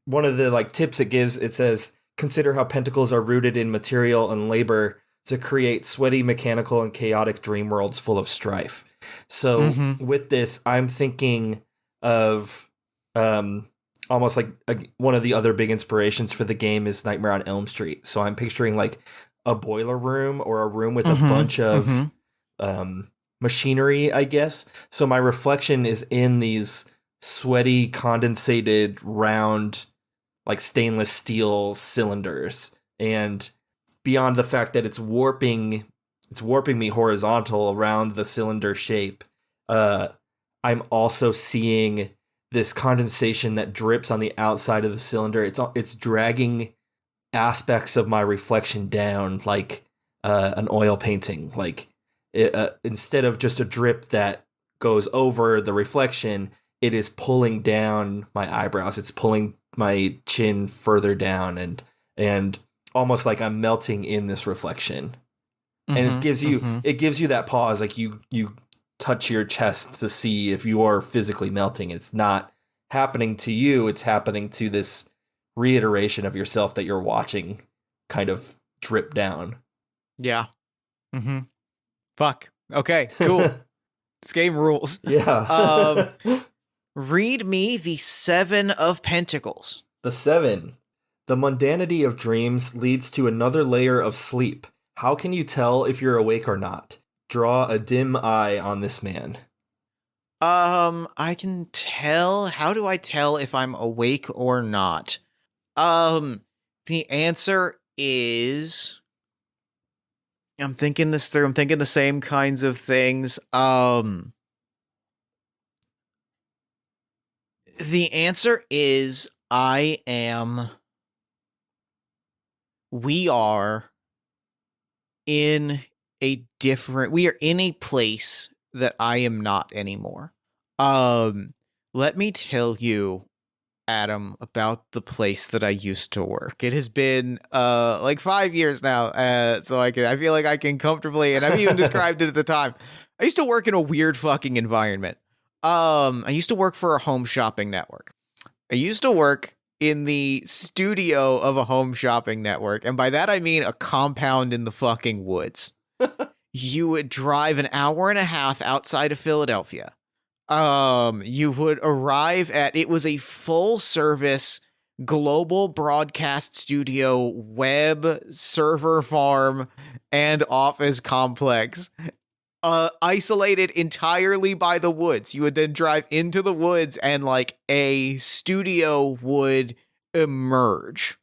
one of the like tips it gives, it says, consider how pentacles are rooted in material and labor to create sweaty, mechanical, and chaotic dream worlds full of strife. So with this, I'm thinking of almost like one of the other big inspirations for the game is Nightmare on Elm Street. So I'm picturing like a boiler room or a room with a bunch of machinery, I guess. So my reflection is in these sweaty, condensated, round, like stainless steel cylinders. And beyond the fact that it's warping me horizontal around the cylinder shape, I'm also seeing this condensation that drips on the outside of the cylinder. It's dragging aspects of my reflection down like an oil painting. Like instead of just a drip that goes over the reflection, it is pulling down my eyebrows. It's pulling my chin further down and almost like I'm melting in this reflection. And it gives you that pause, like you touch your chest to see if you are physically melting. It's not happening to you, it's happening to this reiteration of yourself that you're watching kind of drip down. Yeah. Fuck. Okay, cool. This game rules. Yeah. Read me the 7 of Pentacles. The 7. The mundanity of dreams leads to another layer of sleep. How can you tell if you're awake or not? Draw a dim eye on this man. I can tell. How do I tell if I'm awake or not? The answer is, I'm thinking this through. I'm thinking the same kinds of things. The answer is we are in a place that I am not anymore. Let me tell you, Adam, about the place that I used to work. It has been like 5 years now, so I feel like I can comfortably, and I've even described it at the time. I used to work in a weird fucking environment. I used to work for a home shopping network. I used to work in the studio of a home shopping network, and by that I mean a compound in the fucking woods. You would drive an hour and a half outside of Philadelphia. You would arrive it was a full service global broadcast studio, web server farm, and office complex. Isolated entirely by the woods. You would then drive into the woods and like a studio would emerge.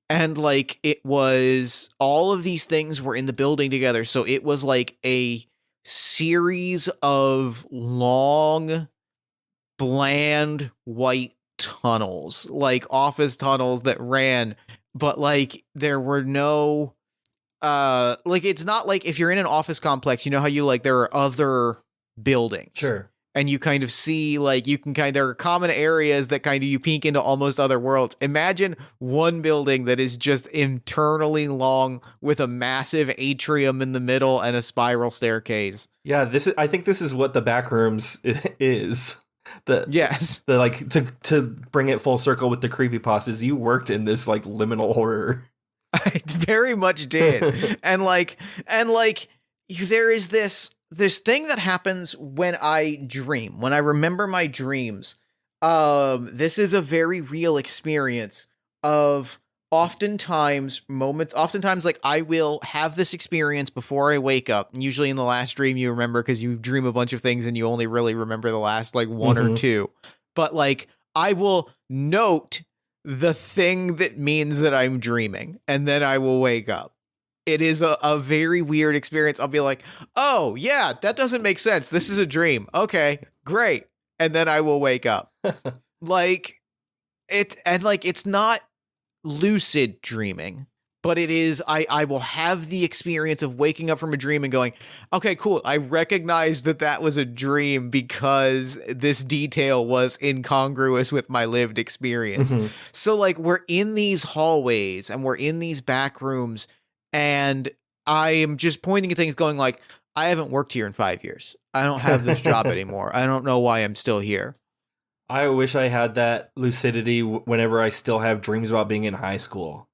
And like it was, all of these things were in the building together. So it was like a series of long, bland white tunnels, like office tunnels that ran, but like there were no like it's not like if you're in an office complex, you know how you like there are other buildings. Sure. And you kind of see like there are common areas that kind of you peek into almost other worlds. Imagine one building that is just internally long with a massive atrium in the middle and a spiral staircase. Yeah, I think this is what the Backrooms is. Yes. The like to bring it full circle with the creepypastas, you worked in this like liminal horror. I very much did. and there is this thing that happens when I dream, when I remember my dreams. This is a very real experience of oftentimes like I will have this experience before I wake up. Usually in the last dream you remember because you dream a bunch of things and you only really remember the last like one or two. But like I will note the thing that means that I'm dreaming, and then I will wake up. It is a very weird experience. I'll be like, oh, yeah, that doesn't make sense. This is a dream. Okay, great. And then I will wake up. It's not lucid dreaming, but it is, I will have the experience of waking up from a dream and going, okay, cool. I recognize that was a dream because this detail was incongruous with my lived experience. Mhm. So like we're in these hallways and we're in these back rooms and I am just pointing at things going like, I haven't worked here in 5 years. I don't have this job anymore. I don't know why I'm still here. I wish I had that lucidity whenever I still have dreams about being in high school.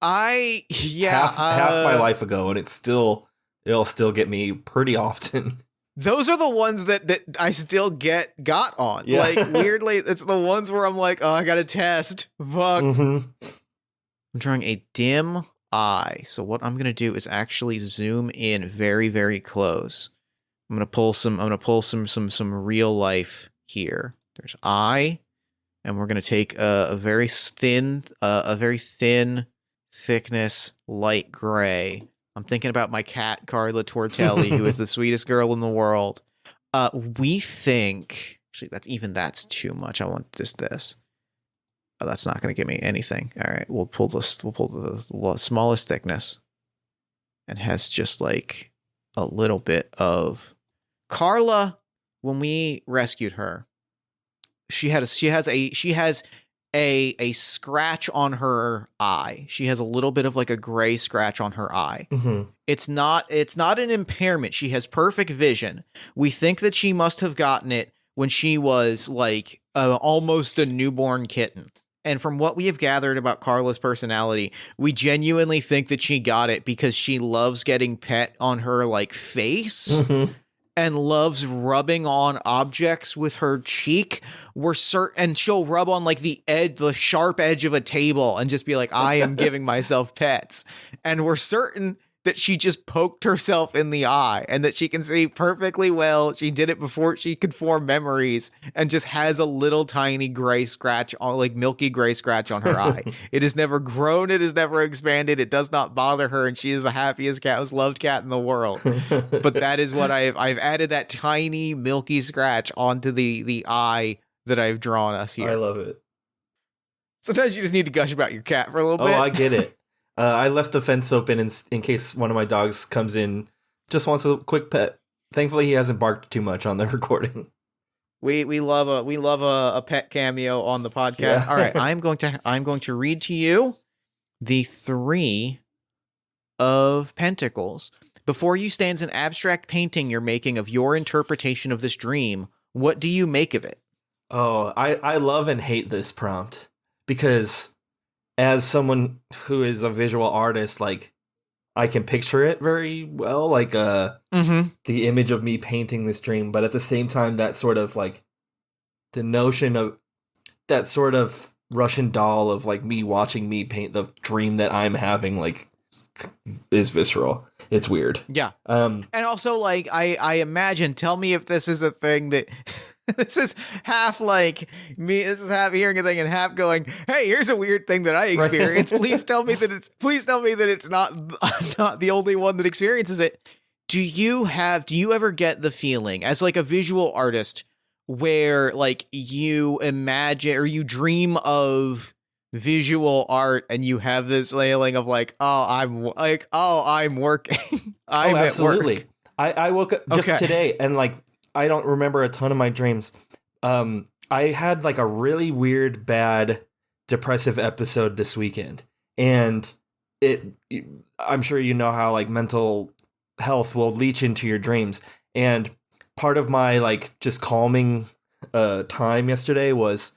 Half my life ago, and it'll still get me pretty often. Those are the ones that I still got on. Yeah. Like weirdly, it's the ones where I'm like, oh, I got a test. Fuck. Mm-hmm. I'm drawing a dim eye. So what I'm gonna do is actually zoom in very, very close. I'm gonna pull some real life here. There's eye, and we're gonna take a very thin thickness, light gray. I'm thinking about my cat, Carla Tortelli, who is the sweetest girl in the world. We think, actually, that's too much. I want this. Oh, that's not going to give me anything. All right, we'll pull the smallest thickness, and has just like a little bit of Carla. When we rescued her, she has a scratch on her eye. She has a little bit of like a gray scratch on her eye. Mm-hmm. It's not an impairment. She has perfect vision. We think that she must have gotten it when she was like almost a newborn kitten. And from what we have gathered about Carla's personality, we genuinely think that she got it because she loves getting pet on her like face. Mm-hmm. And loves rubbing on objects with her cheek. And she'll rub on like the sharp edge of a table and just be like, I am giving myself pets. And we're certain that she just poked herself in the eye and that she can see perfectly well. She did it before she could form memories and just has a little tiny gray scratch on like milky gray scratch on her eye. It has never grown. It has never expanded. It does not bother her. And she is the happiest cat, most loved cat in the world. But that is what I've added, that tiny milky scratch onto the eye that I've drawn us here. I love it. Sometimes you just need to gush about your cat for a little bit. Oh, I get it. I left the fence open in case one of my dogs comes in, just wants a quick pet. Thankfully, he hasn't barked too much on the recording. We love a pet cameo on the podcast. Yeah. All right, I'm going to read to you the 3 of Pentacles. Before you stands an abstract painting you're making of your interpretation of this dream. What do you make of it? Oh, I love and hate this prompt because as someone who is a visual artist, like I can picture it very well, like the image of me painting this dream, but at the same time, that sort of like the notion of that sort of Russian doll of like me watching me paint the dream that I'm having, like is visceral. It's weird. Yeah. And also like I imagine, tell me if this is a thing that this is half like me. This is half hearing a thing and half going, "Hey, here's a weird thing that I experienced. Right. Please tell me that it's not I'm not the only one that experiences it." Do you ever get the feeling as like a visual artist where like you imagine or you dream of visual art and you have this feeling of like, I'm working. I'm absolutely. At work. I woke up just today and like I don't remember a ton of my dreams. I had like a really weird, bad, depressive episode this weekend. And I'm sure you know how like mental health will leach into your dreams. And part of my like just calming time yesterday was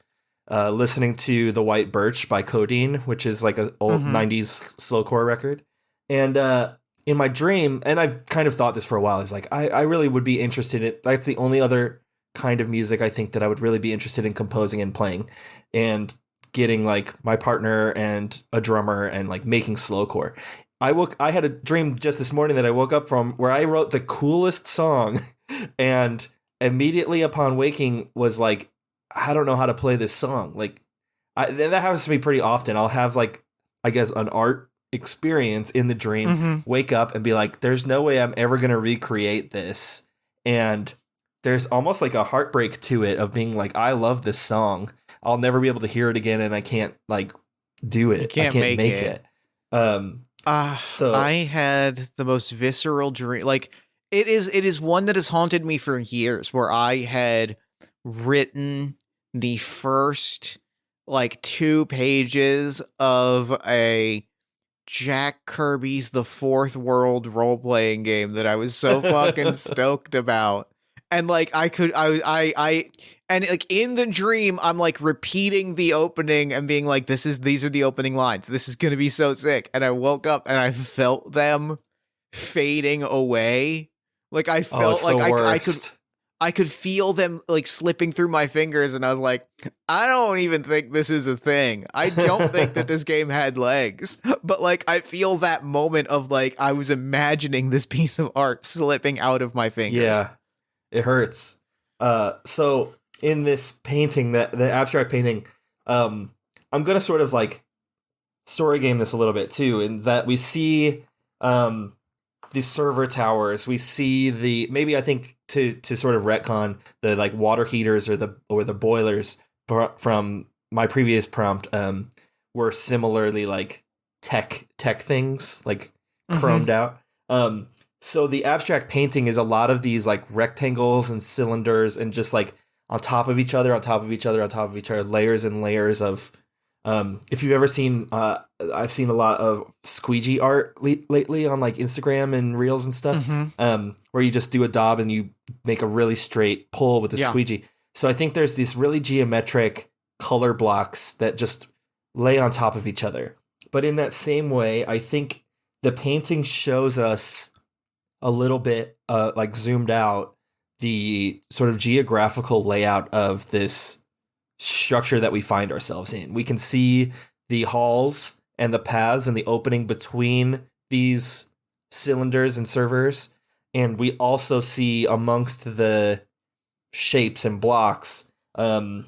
listening to The White Birch by Codeine, which is like an old 90s slowcore record. And in my dream, and I've kind of thought this for a while, is like, I really would be interested in, that's the only other kind of music I think that I would really be interested in composing and playing and getting like my partner and a drummer and like making slowcore. I had a dream just this morning that I woke up from where I wrote the coolest song and immediately upon waking was like, I don't know how to play this song. Like that happens to me pretty often. I'll have like, I guess an art experience in the dream, wake up and be like, there's no way I'm ever going to recreate this. And there's almost like a heartbreak to it of being like, I love this song. I'll never be able to hear it again. And I can't like do it. You can't I can't make it. So I had the most visceral dream. Like it is one that has haunted me for years, where I had written the first like 2 pages of a Jack Kirby's The Fourth World role-playing game that I was so fucking stoked about. And like and like in the dream, I'm like repeating the opening and being like, these are the opening lines. This is gonna be so sick. And I woke up and I felt them fading away. Like I oh, felt it's the like worst. I could feel them like slipping through my fingers, and I was like, I don't even think this is a thing. I don't think that this game had legs. But like I feel that moment of like I was imagining this piece of art slipping out of my fingers. Yeah, it hurts. So in this painting, that the abstract painting, I'm gonna sort of like story game this a little bit too, in that we see the server towers. We see the, maybe I think to sort of retcon, the like water heaters or the boilers from my previous prompt were similarly like tech things, like chromed out. So the abstract painting is a lot of these like rectangles and cylinders and just like on top of each other, on top of each other, on top of each other, layers and layers of. If you've ever seen, I've seen a lot of squeegee art lately on like Instagram and Reels and stuff, where you just do a daub and you make a really straight pull with the squeegee. So I think there's these really geometric color blocks that just lay on top of each other. But in that same way, I think the painting shows us a little bit, like zoomed out, the sort of geographical layout of this structure that we find ourselves in. We can see the halls and the paths and the opening between these cylinders and servers, and we also see amongst the shapes and blocks kind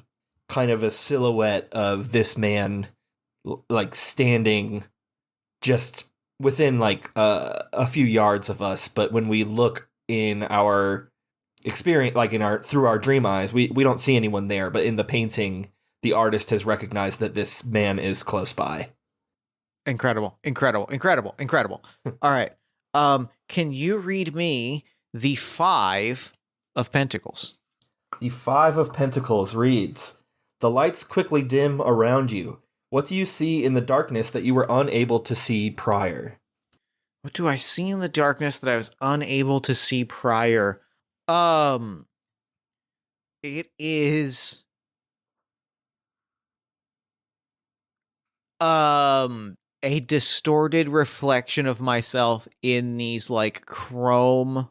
of a silhouette of this man like standing just within like a few yards of us. But when we look in our experience, like in our through our dream eyes, we don't see anyone there, but in the painting the artist has recognized that this man is close by. Incredible. All right. Can you read me the 5 of Pentacles? The 5 of Pentacles reads, the lights quickly dim around you. What do you see in the darkness that you were unable to see prior? What do I see in the darkness that I was unable to see prior? It is a distorted reflection of myself in these like chrome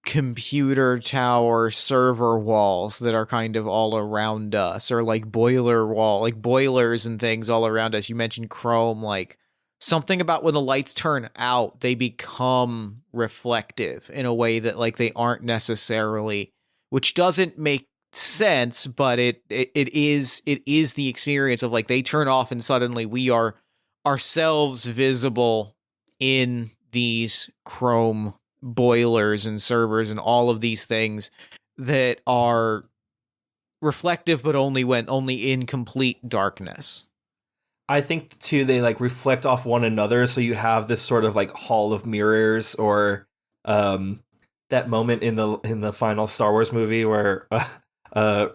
computer tower server walls that are kind of all around us, or like boilers and things all around us. You mentioned chrome, like something about when the lights turn out, they become reflective in a way that like they aren't necessarily, which doesn't make sense, but it is the experience of like they turn off and suddenly we are ourselves visible in these chrome boilers and servers and all of these things that are reflective, but only in complete darkness. I think too they like reflect off one another, so you have this sort of like hall of mirrors, or that moment in the final Star Wars movie where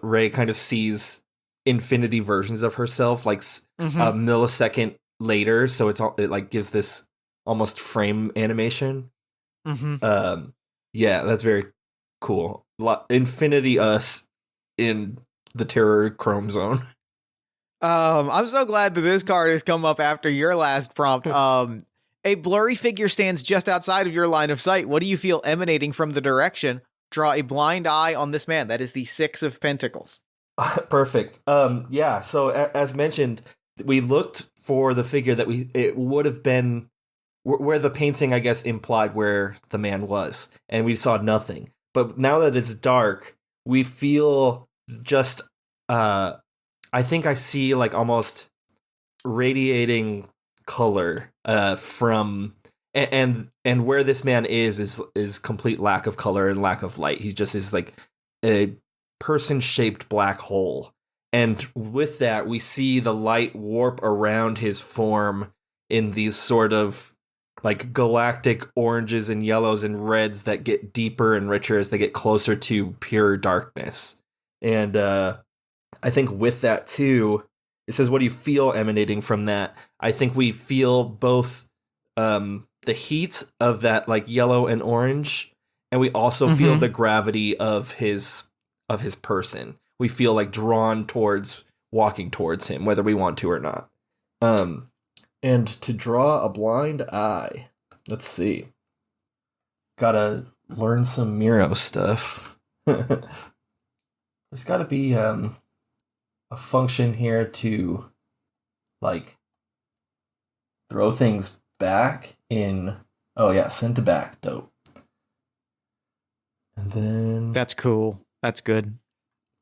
Rey kind of sees infinity versions of herself like a millisecond later, so it like gives this almost frame animation. Yeah, that's very cool. Infinity us in the terror chrome zone. I'm so glad that this card has come up after your last prompt. A blurry figure stands just outside of your line of sight. What do you feel emanating from the direction? Draw a blind eye on this man. That is the 6 of Pentacles. Perfect. Yeah, so as mentioned, we looked for the figure that it would have been where the painting, I guess, implied where the man was, and we saw nothing. But now that it's dark, we feel just I think I see like almost radiating color from and where this man is complete lack of color and lack of light. He just is like a person-shaped black hole. And with that, we see the light warp around his form in these sort of like galactic oranges and yellows and reds that get deeper and richer as they get closer to pure darkness. And I think with that too, it says, what do you feel emanating from that? I think we feel both the heat of that like yellow and orange, and we also feel the gravity of his person. We feel like drawn towards walking towards him, whether we want to or not. And to draw a blind eye, let's see. Gotta learn some Miro stuff. There's gotta be a function here to like throw things back in. Oh yeah, send to back. Dope. And then That's cool. That's good.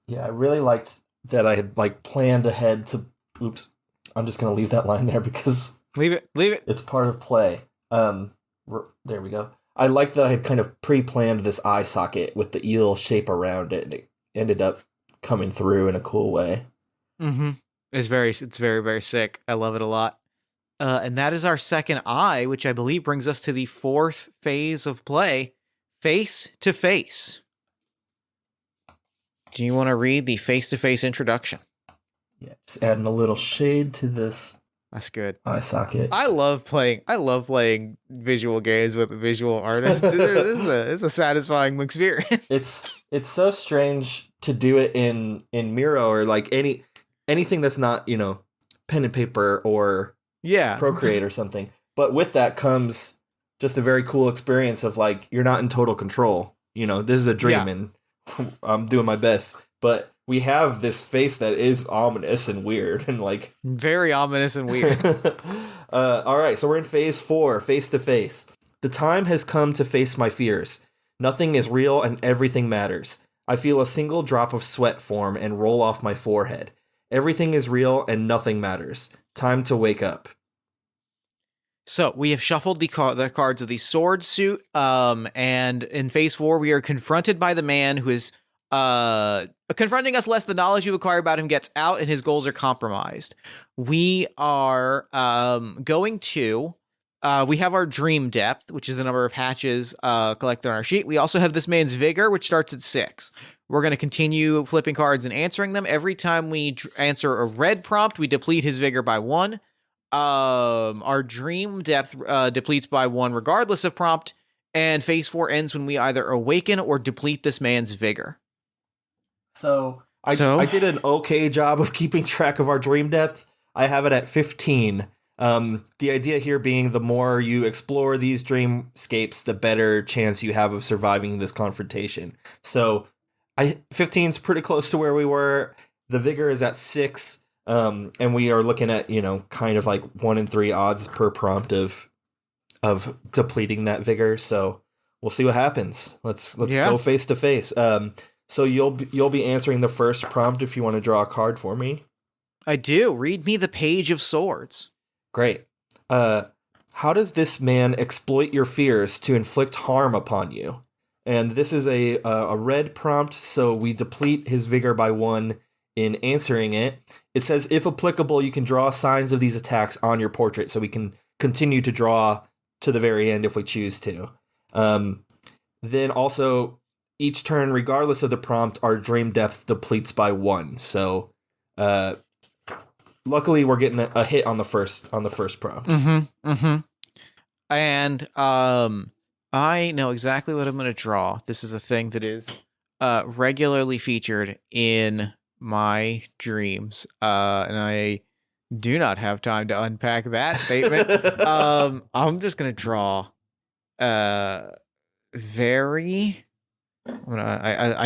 Yeah, I really liked that I had like planned ahead to. Oops, I'm just gonna leave that line there because Leave it. it's part of play. There we go. I like that I had kind of pre-planned this eye socket with the eel shape around it, and it ended up coming through in a cool way. It's very, very sick. I love it a lot. And that is our second eye, which I believe brings us to the fourth phase of play, face to face. Do you want to read the face-to-face introduction? Yeah, just adding a little shade to this. That's good. Eye socket. I love playing visual games with visual artists. It's a satisfying experience. It's so strange to do it in Miro or like anything that's not, pen and paper or Procreate or something. But with that comes just a very cool experience of like you're not in total control. This is a dream and I'm doing my best. But we have this face that is ominous and weird and like very ominous and weird. All right, so we're in phase 4, face to face. The time has come to face my fears. Nothing is real and everything matters. I feel a single drop of sweat form and roll off my forehead. Everything is real and nothing matters. Time to wake up. So we have shuffled the cards of the sword suit, and in phase 4, we are confronted by the man who is confronting us less the knowledge you've acquired about him gets out and his goals are compromised. We are going to we have our dream depth, which is the number of hatches collected on our sheet. We also have this man's vigor, which starts at 6. We're going to continue flipping cards and answering them. Every time we answer a red prompt, we deplete his vigor by 1. Our dream depth depletes by 1 regardless of prompt, and phase 4 ends when we either awaken or deplete this man's vigor. So I did an okay job of keeping track of our dream depth. I have it at 15. The idea here being the more you explore these dreamscapes, the better chance you have of surviving this confrontation. So 15 is pretty close to where we were. The vigor is at 6. And we are looking at, kind of like 1 in 3 odds per prompt of depleting that vigor. So we'll see what happens. Let's go face to face. So you'll be answering the first prompt if you want to draw a card for me. I do. Read me the Page of Swords. Great. How does this man exploit your fears to inflict harm upon you? And this is a red prompt, so we deplete his vigor by 1 in answering it. It says, if applicable, you can draw signs of these attacks on your portrait, so we can continue to draw to the very end if we choose to. Then also, each turn, regardless of the prompt, our dream depth depletes by 1. So, luckily, we're getting a hit on the first prompt. And I know exactly what I'm going to draw. This is a thing that is regularly featured in my dreams, and I do not have time to unpack that statement. I'm just gonna draw I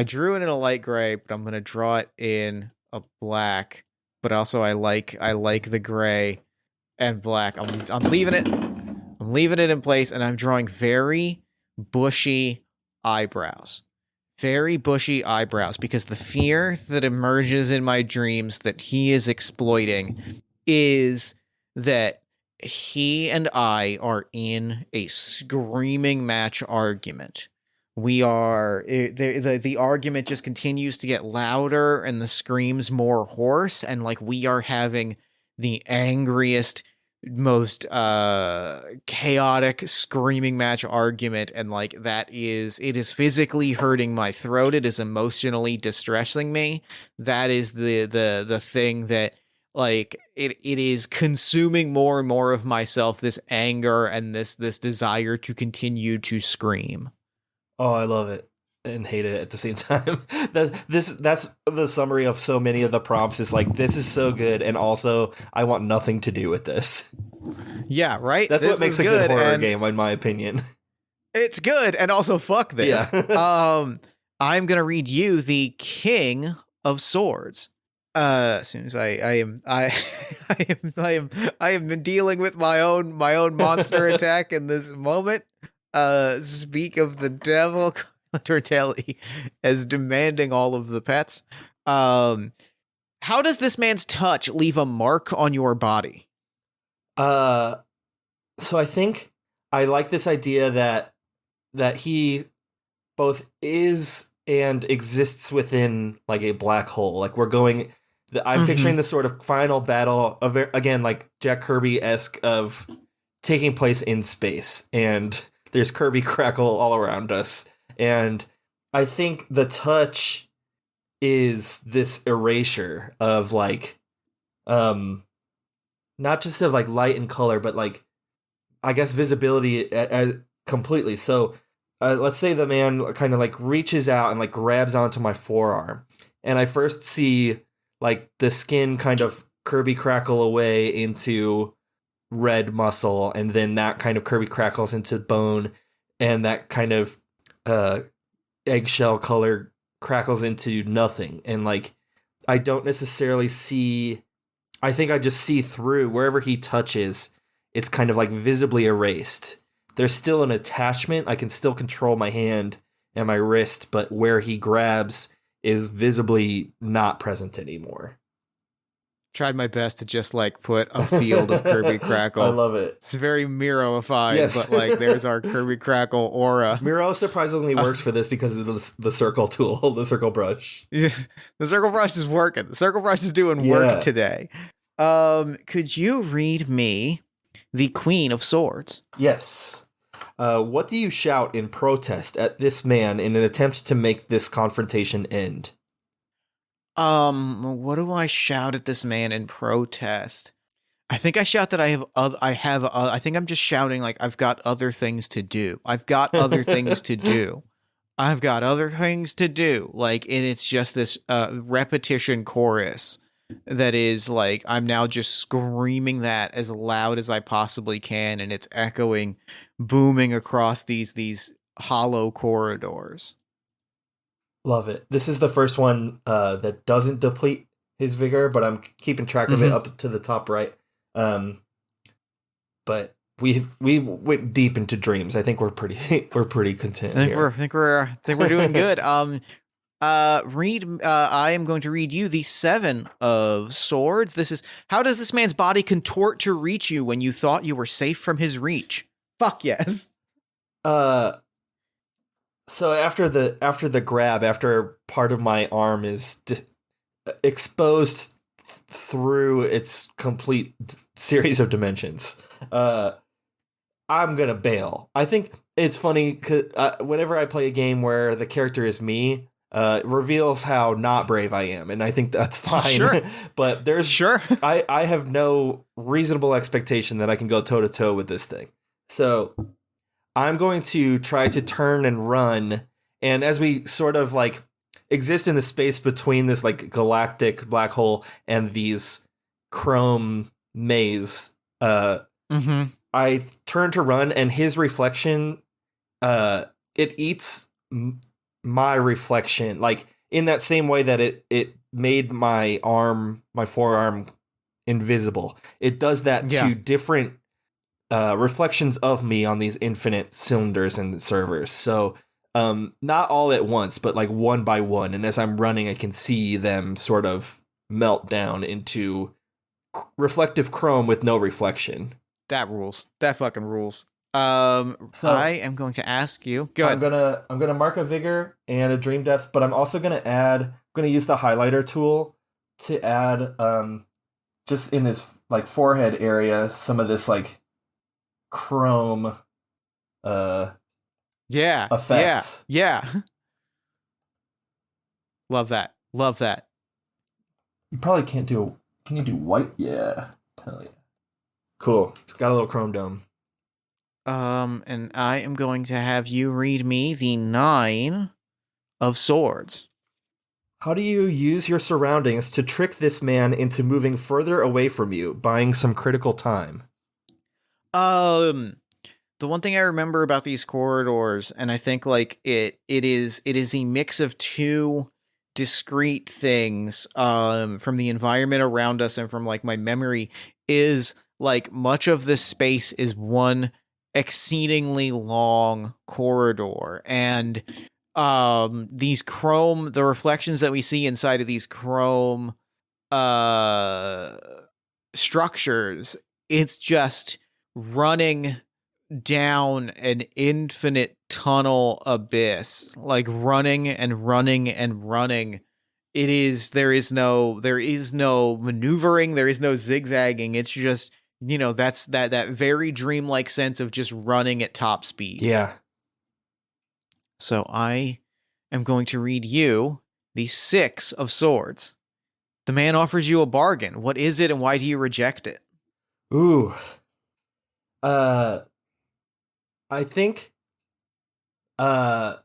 drew it in a light gray, but I'm gonna draw it in a black, but also I like the gray and black. I'm leaving it in place, and I'm drawing very bushy eyebrows. Very bushy eyebrows, because the fear that emerges in my dreams that he is exploiting is that he and I are in a screaming match argument. We are, the argument just continues to get louder and the screams more hoarse, and like we are having the angriest, most chaotic screaming match argument, and like it is physically hurting my throat, it is emotionally distressing me. That is the thing that like it is consuming more and more of myself, this anger and this desire to continue to scream. Oh, I love it and hate it at the same time. That's the summary of so many of the prompts is like, this is so good, and also I want nothing to do with this. Yeah, right? That's this what makes a good horror game, in my opinion. It's good, and also fuck this. Yeah. I'm gonna read you the King of Swords. As soon as I am dealing with my own monster attack in this moment. Speak of the devil, Tortelli, as demanding all of the pets. How does this man's touch leave a mark on your body? So I think I like this idea that he both is and exists within like a black hole. Like I'm picturing the sort of final battle of, again, like Jack Kirby-esque, of taking place in space, and there's Kirby crackle all around us. And I think the touch is this erasure of like, not just of like light and color, but like, I guess visibility completely. So let's say the man kind of like reaches out and like grabs onto my forearm, and I first see like the skin kind of Kirby crackle away into red muscle, and then that kind of Kirby crackles into bone, and that kind of eggshell color crackles into nothing. And like, I don't necessarily see, I think I just see through wherever he touches. It's kind of like visibly erased. There's still an attachment. I can still control my hand and my wrist, but where he grabs is visibly not present anymore. Tried my best to just like put a field of Kirby Crackle. I love it. It's very Miro-ified, yes. But like, there's our Kirby Crackle aura. Miro surprisingly works for this because of the circle tool, the circle brush. The circle brush is working. The circle brush is doing work today. Could you read me the Queen of Swords? Yes. What do you shout in protest at this man in an attempt to make this confrontation end? What do I shout at this man in protest? I think I shout that I think I'm just shouting like, I've got other things to do. I've got other things to do. I've got other things to do. Like, and it's just this repetition chorus that is like, I'm now just screaming that as loud as I possibly can, and it's echoing, booming across these hollow corridors. Love it. This is the first one that doesn't deplete his vigor, but I'm keeping track of it up to the top right. But we went deep into dreams. I think we're pretty content. I think we're doing good. I am going to read you the Seven of Swords. This is, how does this man's body contort to reach you when you thought you were safe from his reach? Fuck yes. So after the grab, after part of my arm is exposed through its complete series of dimensions, I'm gonna bail. I think it's funny because whenever I play a game where the character is me, it reveals how not brave I am, and I think that's fine. Sure. But I have no reasonable expectation that I can go toe to toe with this thing. So I'm going to try to turn and run, and as we sort of like exist in the space between this like galactic black hole and these chrome maze, I turn to run, and his reflection, it eats my reflection, like in that same way that it made my forearm invisible. It does that to different reflections of me on these infinite cylinders and servers. So not all at once, but like one by one. And as I'm running, I can see them sort of melt down into reflective chrome with no reflection. That rules. That fucking rules. So I am going to ask you. Go ahead. I'm gonna mark a vigor and a dream depth, but I'm also gonna use the highlighter tool to add just in his like forehead area, some of this like chrome Yeah. effect. Yeah. Love that. Love that. You probably can't do. Can you do white? Yeah. Hell yeah. Cool. It's got a little chrome dome. And I am going to have you read me the 9 of swords. How do you use your surroundings to trick this man into moving further away from you, buying some critical time? The one thing I remember about these corridors, and I think like it is a mix of two discrete things from the environment around us and from like my memory, is like much of this space is one exceedingly long corridor, and the reflections that we see inside of these chrome uh structures, it's just running down an infinite tunnel abyss, like running and running and running. There is no maneuvering, there is no zigzagging. It's just, that's that very dreamlike sense of just running at top speed. Yeah. So I am going to read you the 6 of swords. The man offers you a bargain. What is it and why do you reject it? Ooh. I think, again,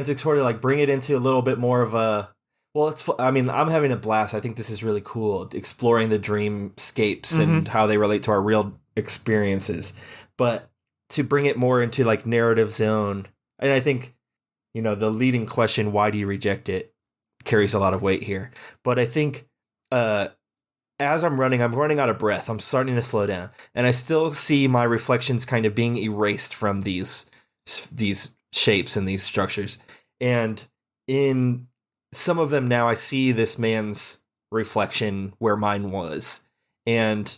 to sort of like bring it into a little bit more of a, well, I mean, I'm having a blast. I think this is really cool, exploring the dreamscapes and how they relate to our real experiences. But to bring it more into like narrative zone, and I think, the leading question, why do you reject it, carries a lot of weight here. But I think, as I'm running out of breath. I'm starting to slow down, and I still see my reflections kind of being erased from these shapes and these structures. And in some of them now, I see this man's reflection where mine was, and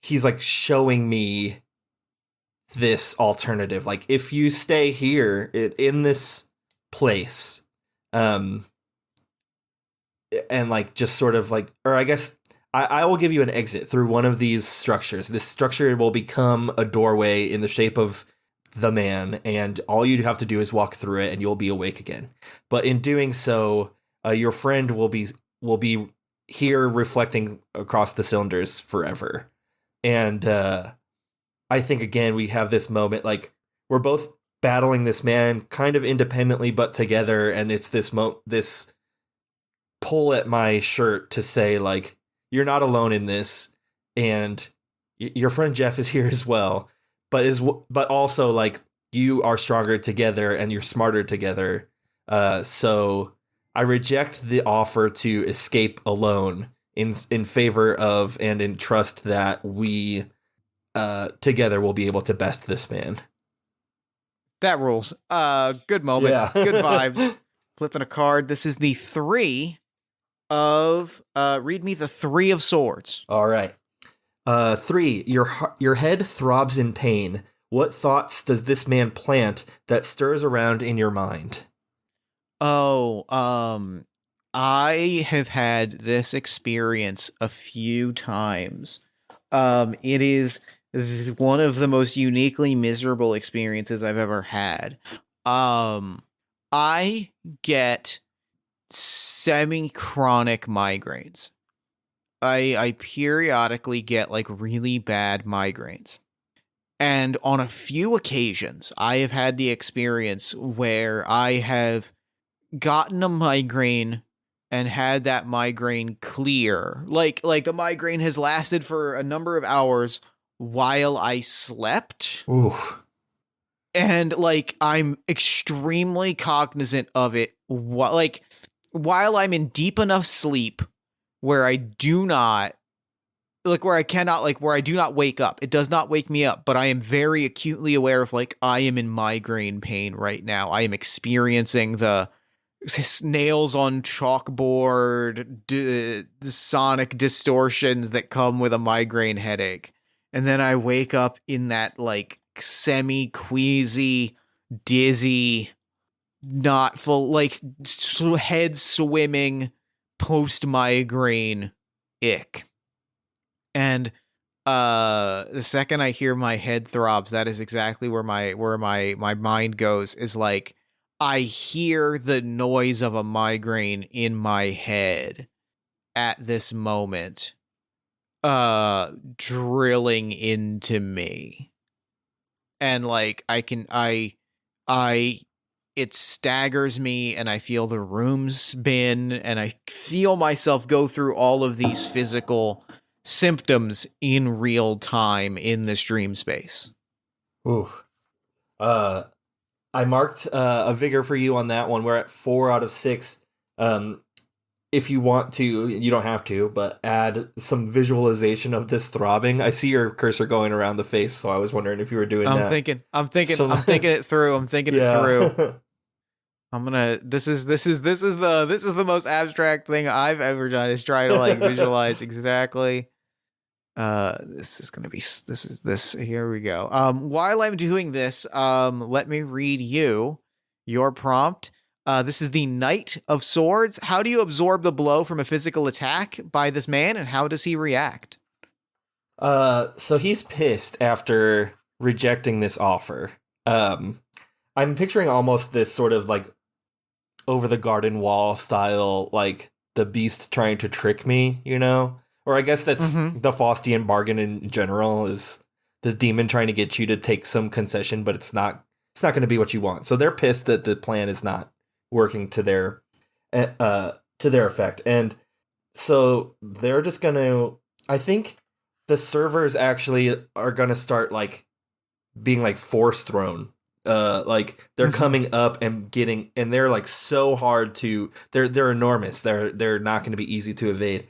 he's like showing me this alternative. Like, if you stay here in this place, and like just sort of like, or I guess I will give you an exit through one of these structures. This structure will become a doorway in the shape of the man, and all you have to do is walk through it and you'll be awake again. But in doing so, your friend will be here reflecting across the cylinders forever. And I think, again, we have this moment, like, we're both battling this man kind of independently but together, and it's this pull at my shirt to say, like, you're not alone in this, and your friend Jeff is here as well, but also, like, you are stronger together and you're smarter together. So I reject the offer to escape alone in favor of and in trust that we together will be able to best this man. That rules. Good moment. Yeah. Good vibes. Flipping a card. This is the 3 of read me the 3 of swords. All right. 3. Your head throbs in pain. What thoughts does this man plant that stirs around in your mind? Oh, I have had this experience a few times. This is one of the most uniquely miserable experiences I've ever had. I get semi-chronic migraines. I periodically get like really bad migraines. And on a few occasions, I have had the experience where I have gotten a migraine and had that migraine clear. Like the migraine has lasted for a number of hours while I slept. Ooh. And like I'm extremely cognizant of it while I'm in deep enough sleep where I do not where I do not wake up. It does not wake me up, but I am very acutely aware of like I am in migraine pain right now. I am experiencing the nails on chalkboard, the sonic distortions that come with a migraine headache. And then I wake up in that like semi-queasy, dizzy, not full, like head swimming post-migraine ick. And the second I hear my head throbs, that is exactly where my mind goes, is like, I hear the noise of a migraine in my head at this moment, drilling into me. And like, it staggers me, and I feel the room spin, and I feel myself go through all of these physical symptoms in real time in this dream space. Ooh. I marked a vigor for you on that one. We're at 4 out of 6. If you want to, you don't have to, but add some visualization of this throbbing. I see your cursor going around the face, so I was wondering if you were doing that. I'm thinking it through. I'm thinking it through. I'm gonna. This is the most abstract thing I've ever done, is try to like visualize exactly. This is gonna be. This. Here we go. While I'm doing this, let me read you your prompt. This is the Knight of Swords. How do you absorb the blow from a physical attack by this man, and how does he react? So he's pissed after rejecting this offer. I'm picturing almost this sort of like over the garden wall style, like the beast trying to trick me, you know? Or I guess that's the Faustian bargain in general, is this demon trying to get you to take some concession, but it's not going to be what you want. So they're pissed that the plan is not working to their effect. And so they're just going to, I think the servers actually are going to start like being like force thrown. Like they're coming up and getting, and they're like so hard to, they're enormous. They're not going to be easy to evade.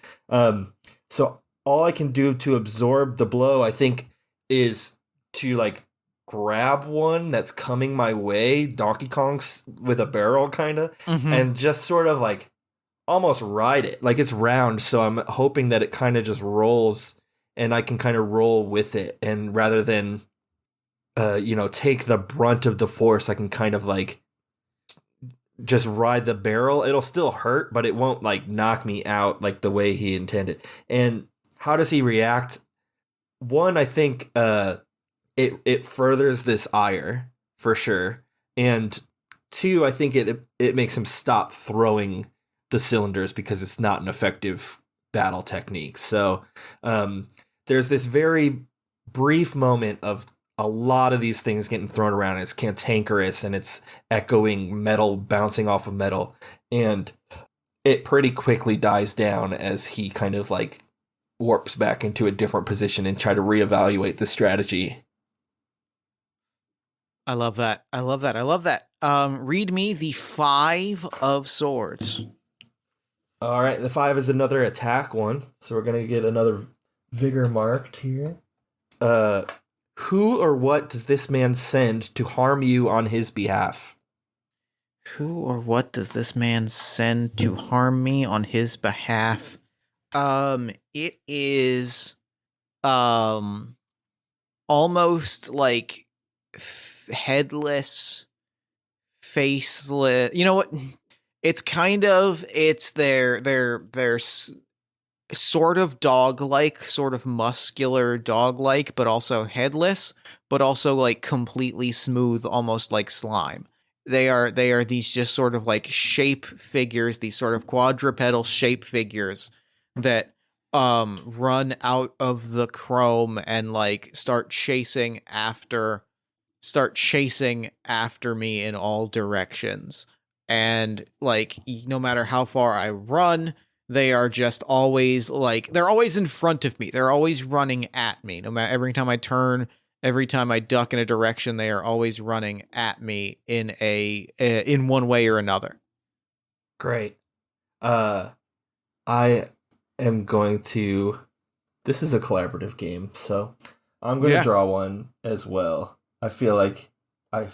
So all I can do to absorb the blow, I think, is to like grab one that's coming my way, Donkey Kong's with a barrel kind of, and just sort of like almost ride it. Like it's round, so I'm hoping that it kind of just rolls and I can kind of roll with it. And rather than take the brunt of the force, I can kind of like just ride the barrel. It'll still hurt, but it won't like knock me out like the way he intended. And how does he react? One, I think it furthers this ire for sure. And two, I think it makes him stop throwing the cylinders because it's not an effective battle technique. So there's this very brief moment of a lot of these things getting thrown around. And it's cantankerous and it's echoing metal bouncing off of metal. And it pretty quickly dies down as he kind of like warps back into a different position and try to reevaluate the strategy. I love that. Read me the 5 of Swords. All right, the 5 is another attack one, so we're gonna get another vigor marked here. Who or what does this man send to harm you on his behalf? Who or what does this man send to harm me on his behalf? It is almost like headless, faceless. You know what? It's their sort of dog-like, sort of muscular dog-like, but also headless, but also like completely smooth, almost like slime. They are these just sort of like shape figures, these sort of quadrupedal shape figures that run out of the chrome and like start chasing after me in all directions. And like no matter how far I run, they are just always like, they're always in front of me. They're always running at me. No matter, every time I turn, every time I duck in a direction, they are always running at me in one way or another. Great. I am going to, this is a collaborative game, so I'm going to draw one as well. I feel like I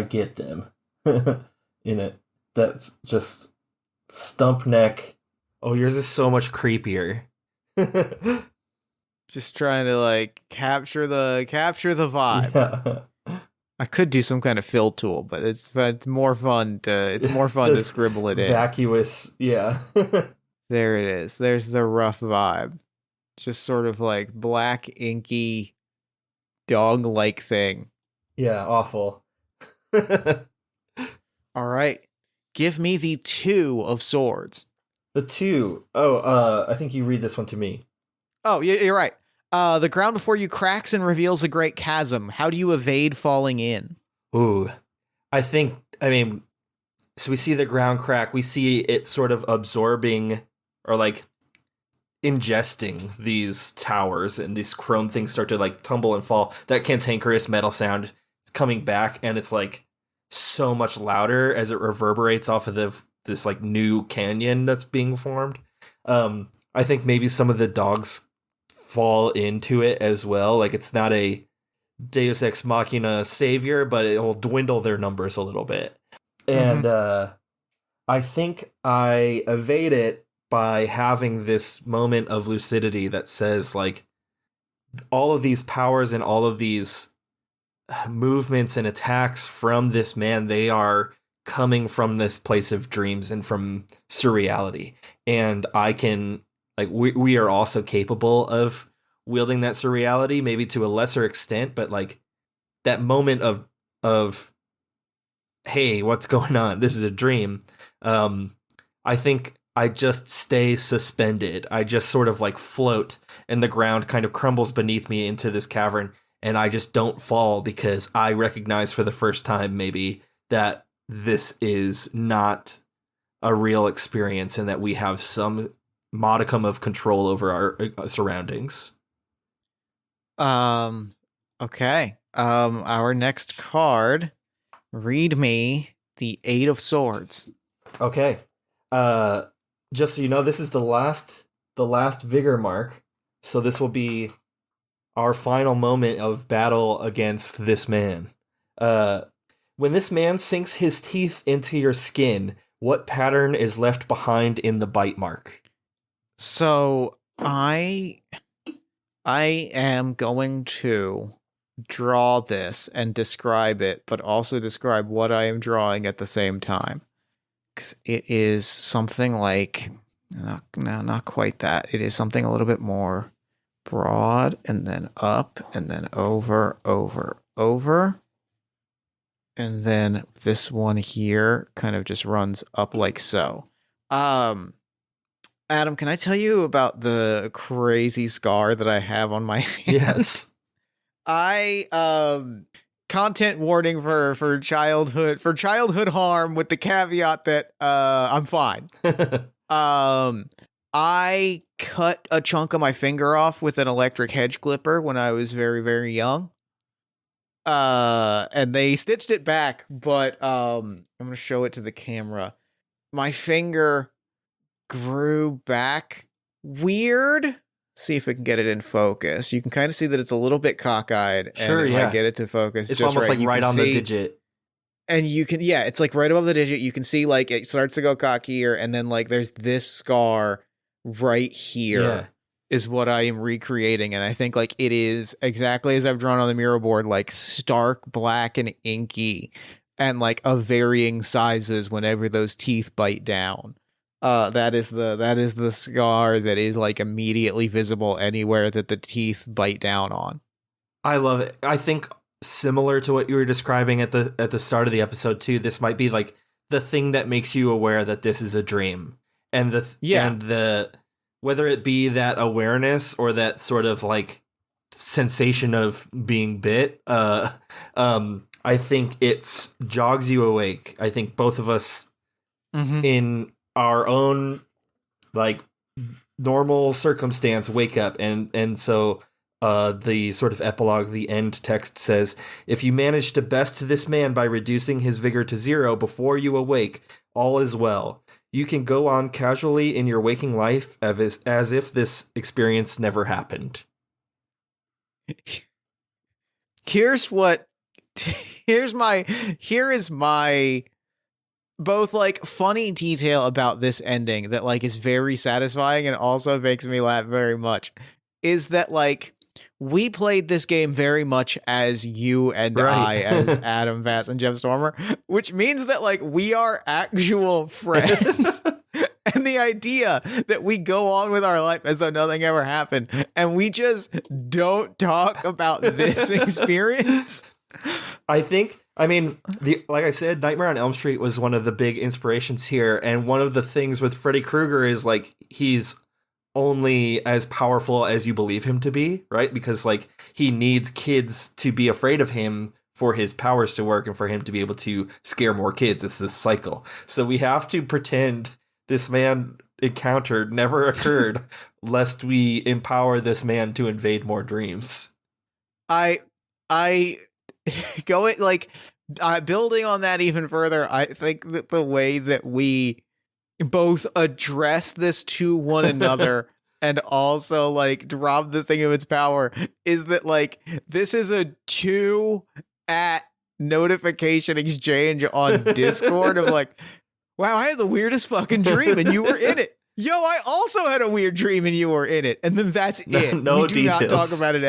get them in it. That's just stump neck. Oh, yours is so much creepier. Just trying to like capture the vibe. Yeah. I could do some kind of fill tool, but it's more fun to scribble it in. Vacuous, yeah. There it is. There's the rough vibe. Just sort of like black, inky, dog-like thing. Yeah, awful. All right. Give me the 2 of swords. The 2. I think you read this one to me. Oh, you're right. The ground before you cracks and reveals a great chasm. How do you evade falling in? Ooh. I mean, so we see the ground crack. We see it sort of absorbing or like ingesting these towers, and these chrome things start to like tumble and fall. That cantankerous metal sound is coming back, and it's like so much louder as it reverberates off of this like new canyon that's being formed. I think maybe some of the dogs fall into it as well. Like, it's not a Deus Ex Machina savior, but it will dwindle their numbers a little bit. And I think I evade it by having this moment of lucidity that says, like, all of these powers and all of these movements and attacks from this man, they are coming from this place of dreams and from surreality. And I can, like, we are also capable of wielding that surreality, maybe to a lesser extent, but like that moment of hey, what's going on? This is a dream. I think I just stay suspended. I just sort of like float, and the ground kind of crumbles beneath me into this cavern, and I just don't fall because I recognize for the first time maybe that this is not a real experience and that we have some modicum of control over our surroundings. Okay. Our next card. Read me the 8 of swords. Okay. Just so you know, this is the last vigor mark. So this will be our final moment of battle against this man. When this man sinks his teeth into your skin, what pattern is left behind in the bite mark? So I am going to draw this and describe it, but also describe what I am drawing at the same time. 'Cause it is something like, not quite that. It is something a little bit more broad, and then up, and then over. And then this one here kind of just runs up like so. Adam, can I tell you about the crazy scar that I have on my hands? Yes. Content warning for childhood harm, with the caveat that I'm fine. I cut a chunk of my finger off with an electric hedge clipper when I was very, very young. And they stitched it back, but I'm gonna show it to the camera. My finger grew back weird. See if we can get it in focus. You can kind of see that it's a little bit cockeyed. Sure, and yeah. I get it to focus. It's just almost right. like right on the digit. And you can, yeah, it's like right above the digit. You can see like it starts to go cockier, and then like there's this scar right here is what I am recreating. And I think like it is exactly as I've drawn on the mural board, like stark black and inky, and like of varying sizes whenever those teeth bite down. That is the scar that is like immediately visible anywhere that the teeth bite down on. I love it. I think similar to what you were describing at the start of the episode too, this might be like the thing that makes you aware that this is a dream. And the whether it be that awareness or that sort of like sensation of being bit, I think it's jogs you awake. I think both of us in our own like normal circumstance wake up, and so the sort of epilogue, the end text says, if you manage to best this man by reducing his vigor to 0 before you awake, all is well. You can go on casually in your waking life as if this experience never happened. Here is my both like funny detail about this ending that like is very satisfying and also makes me laugh very much, is that like we played this game very much as you and I, as Adam, Vass, and Jeff Stormer, which means that like we are actual friends. And And the idea that we go on with our life as though nothing ever happened and we just don't talk about this experience. Like I said, Nightmare on Elm Street was one of the big inspirations here. And one of the things with Freddy Krueger is like, he's only as powerful as you believe him to be, right? Because like he needs kids to be afraid of him for his powers to work and for him to be able to scare more kids. It's this cycle. So we have to pretend this man encounter never occurred lest we empower this man to invade more dreams. I go it like building on that even further. I think that the way that we both address this to one another and also like rob the thing of its power is that like this is a 2-at notification exchange on Discord of like, wow, I had the weirdest fucking dream and you were in it. Yo, I also had a weird dream and you were in it. And then that's it. No we do details. not talk about it.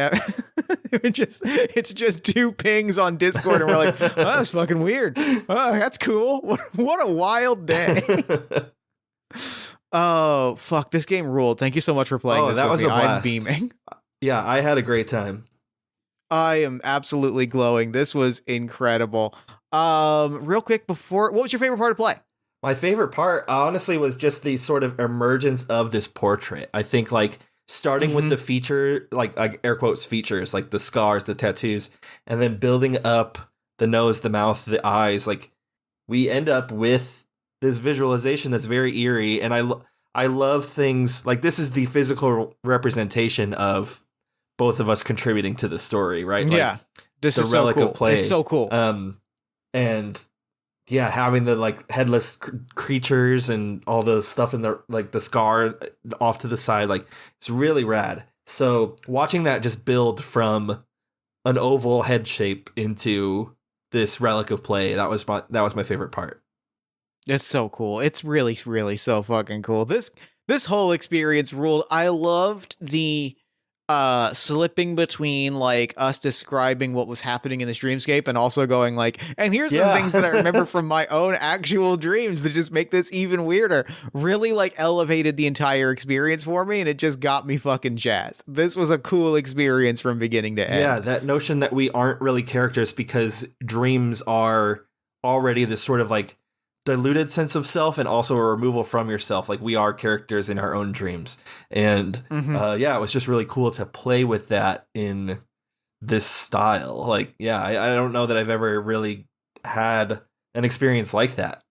It's just 2 pings on Discord and we're like, oh, that's fucking weird. Oh, that's cool. What a wild day. Oh, fuck. This game ruled. Thank you so much for playing this that with was me. a blast. I'm beaming. Yeah, I had a great time. I am absolutely glowing. This was incredible. Real quick what was your favorite part to play? My favorite part, honestly, was just the sort of emergence of this portrait. I think, like, starting with the feature, like air quotes features, like the scars, the tattoos, and then building up the nose, the mouth, the eyes, like, we end up with this visualization that's very eerie, and I love things, like, this is the physical representation of both of us contributing to the story, right? Like, yeah, this is relic so cool. of play. It's so cool. And yeah, having the like headless creatures and all the stuff in the like the scar off to the side, like it's really rad. So watching that just build from an oval head shape into this relic of play, that was my favorite part. It's so cool. It's really, really so fucking cool. This whole experience ruled. I loved the slipping between like us describing what was happening in this dreamscape and also going like, and here's some things that I remember from my own actual dreams that just make this even weirder. Really like elevated the entire experience for me, and it just got me fucking jazzed. This was a cool experience from beginning to end. Yeah, that notion that we aren't really characters because dreams are already this sort of like diluted sense of self and also a removal from yourself. Like we are characters in our own dreams. And it was just really cool to play with that in this style. Like, yeah, I don't know that I've ever really had an experience like that.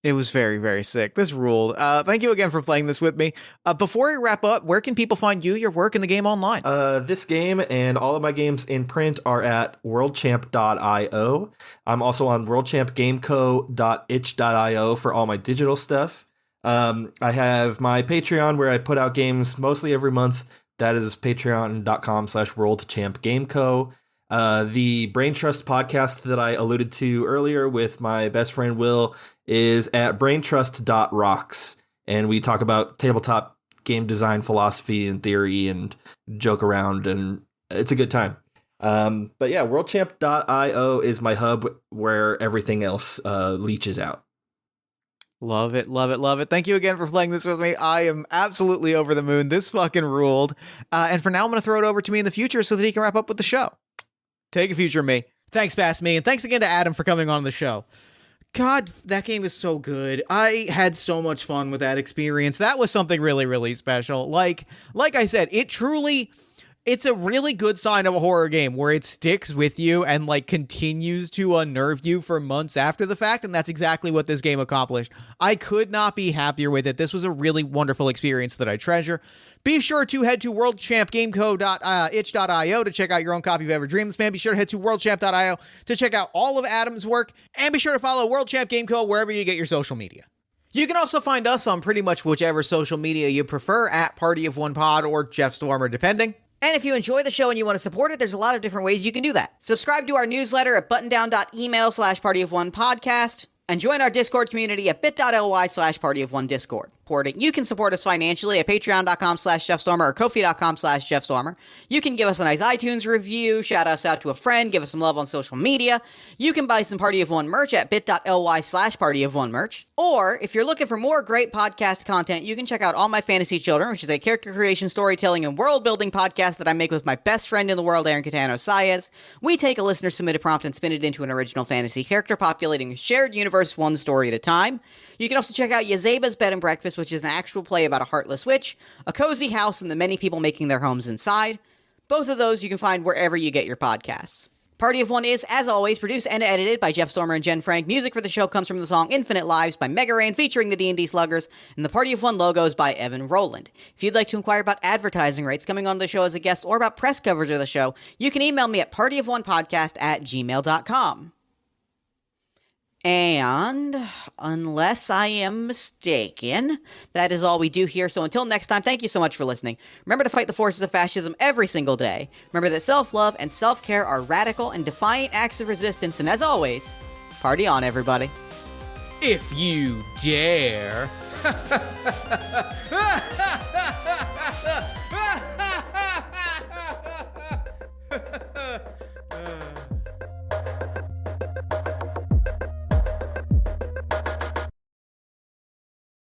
It was very, very sick. This ruled. Thank you again for playing this with me. Before we wrap up, where can people find you, your work, and the game online? This game and all of my games in print are at worldchamp.io. I'm also on worldchampgameco.itch.io for all my digital stuff. I have my Patreon where I put out games mostly every month. That is patreon.com/worldchampgameco. The Brain Trust podcast that I alluded to earlier with my best friend Will is at braintrust.rocks, and we talk about tabletop game design philosophy and theory and joke around, and it's a good time. But yeah, worldchamp.io is my hub where everything else leaches out. Love it, love it, love it. Thank you again for playing this with me. I am absolutely over the moon. This fucking ruled. And for now, I'm going to throw it over to me in the future so that he can wrap up with the show. Take a future me. Thanks, Past Me, and thanks again to Adam for coming on the show. God, that game is so good. I had so much fun with that experience. That was something really, really special. Like I said, it's a really good sign of a horror game where it sticks with you and like continues to unnerve you for months after the fact, and that's exactly what this game accomplished. I could not be happier with it. This was a really wonderful experience that I treasure. Be sure to head to worldchampgameco.itch.io to check out your own copy of Ever Dream This Man. Be sure to head to worldchamp.io to check out all of Adam's work, and be sure to follow World Champ Game Co. wherever you get your social media. You can also find us on pretty much whichever social media you prefer at Party of One Pod or Jeff Stormer, depending. And if you enjoy the show and you want to support it, there's a lot of different ways you can do that. Subscribe to our newsletter at buttondown.email/partyofonepodcast. And join our Discord community at bit.ly/partyofone-discord. You can support us financially at patreon.com/JeffStormer or ko-fi.com/JeffStormer. You can give us a nice iTunes review, shout us out to a friend, give us some love on social media. You can buy some Party of One merch at bit.ly/partyofonemerch. Or, if you're looking for more great podcast content, you can check out All My Fantasy Children, which is a character creation, storytelling, and world-building podcast that I make with my best friend in the world, Aaron Catano Saez. We take a listener-submitted prompt and spin it into an original fantasy character, populating a shared universe one story at a time. You can also check out Yazeba's Bed and Breakfast, which is an actual play about a heartless witch, a cozy house, and the many people making their homes inside. Both of those you can find wherever you get your podcasts. Party of One is, as always, produced and edited by Jeff Stormer and Jen Frank. Music for the show comes from the song Infinite Lives by Mega Rain featuring the D&D Sluggers, and the Party of One logo is by Evan Rowland. If you'd like to inquire about advertising rates, coming on the show as a guest, or about press coverage of the show, you can email me at partyofonepodcast@gmail.com. And, unless I am mistaken, that is all we do here. So until next time, thank you so much for listening. Remember to fight the forces of fascism every single day. Remember that self-love and self-care are radical and defiant acts of resistance. And as always, party on, everybody. If you dare.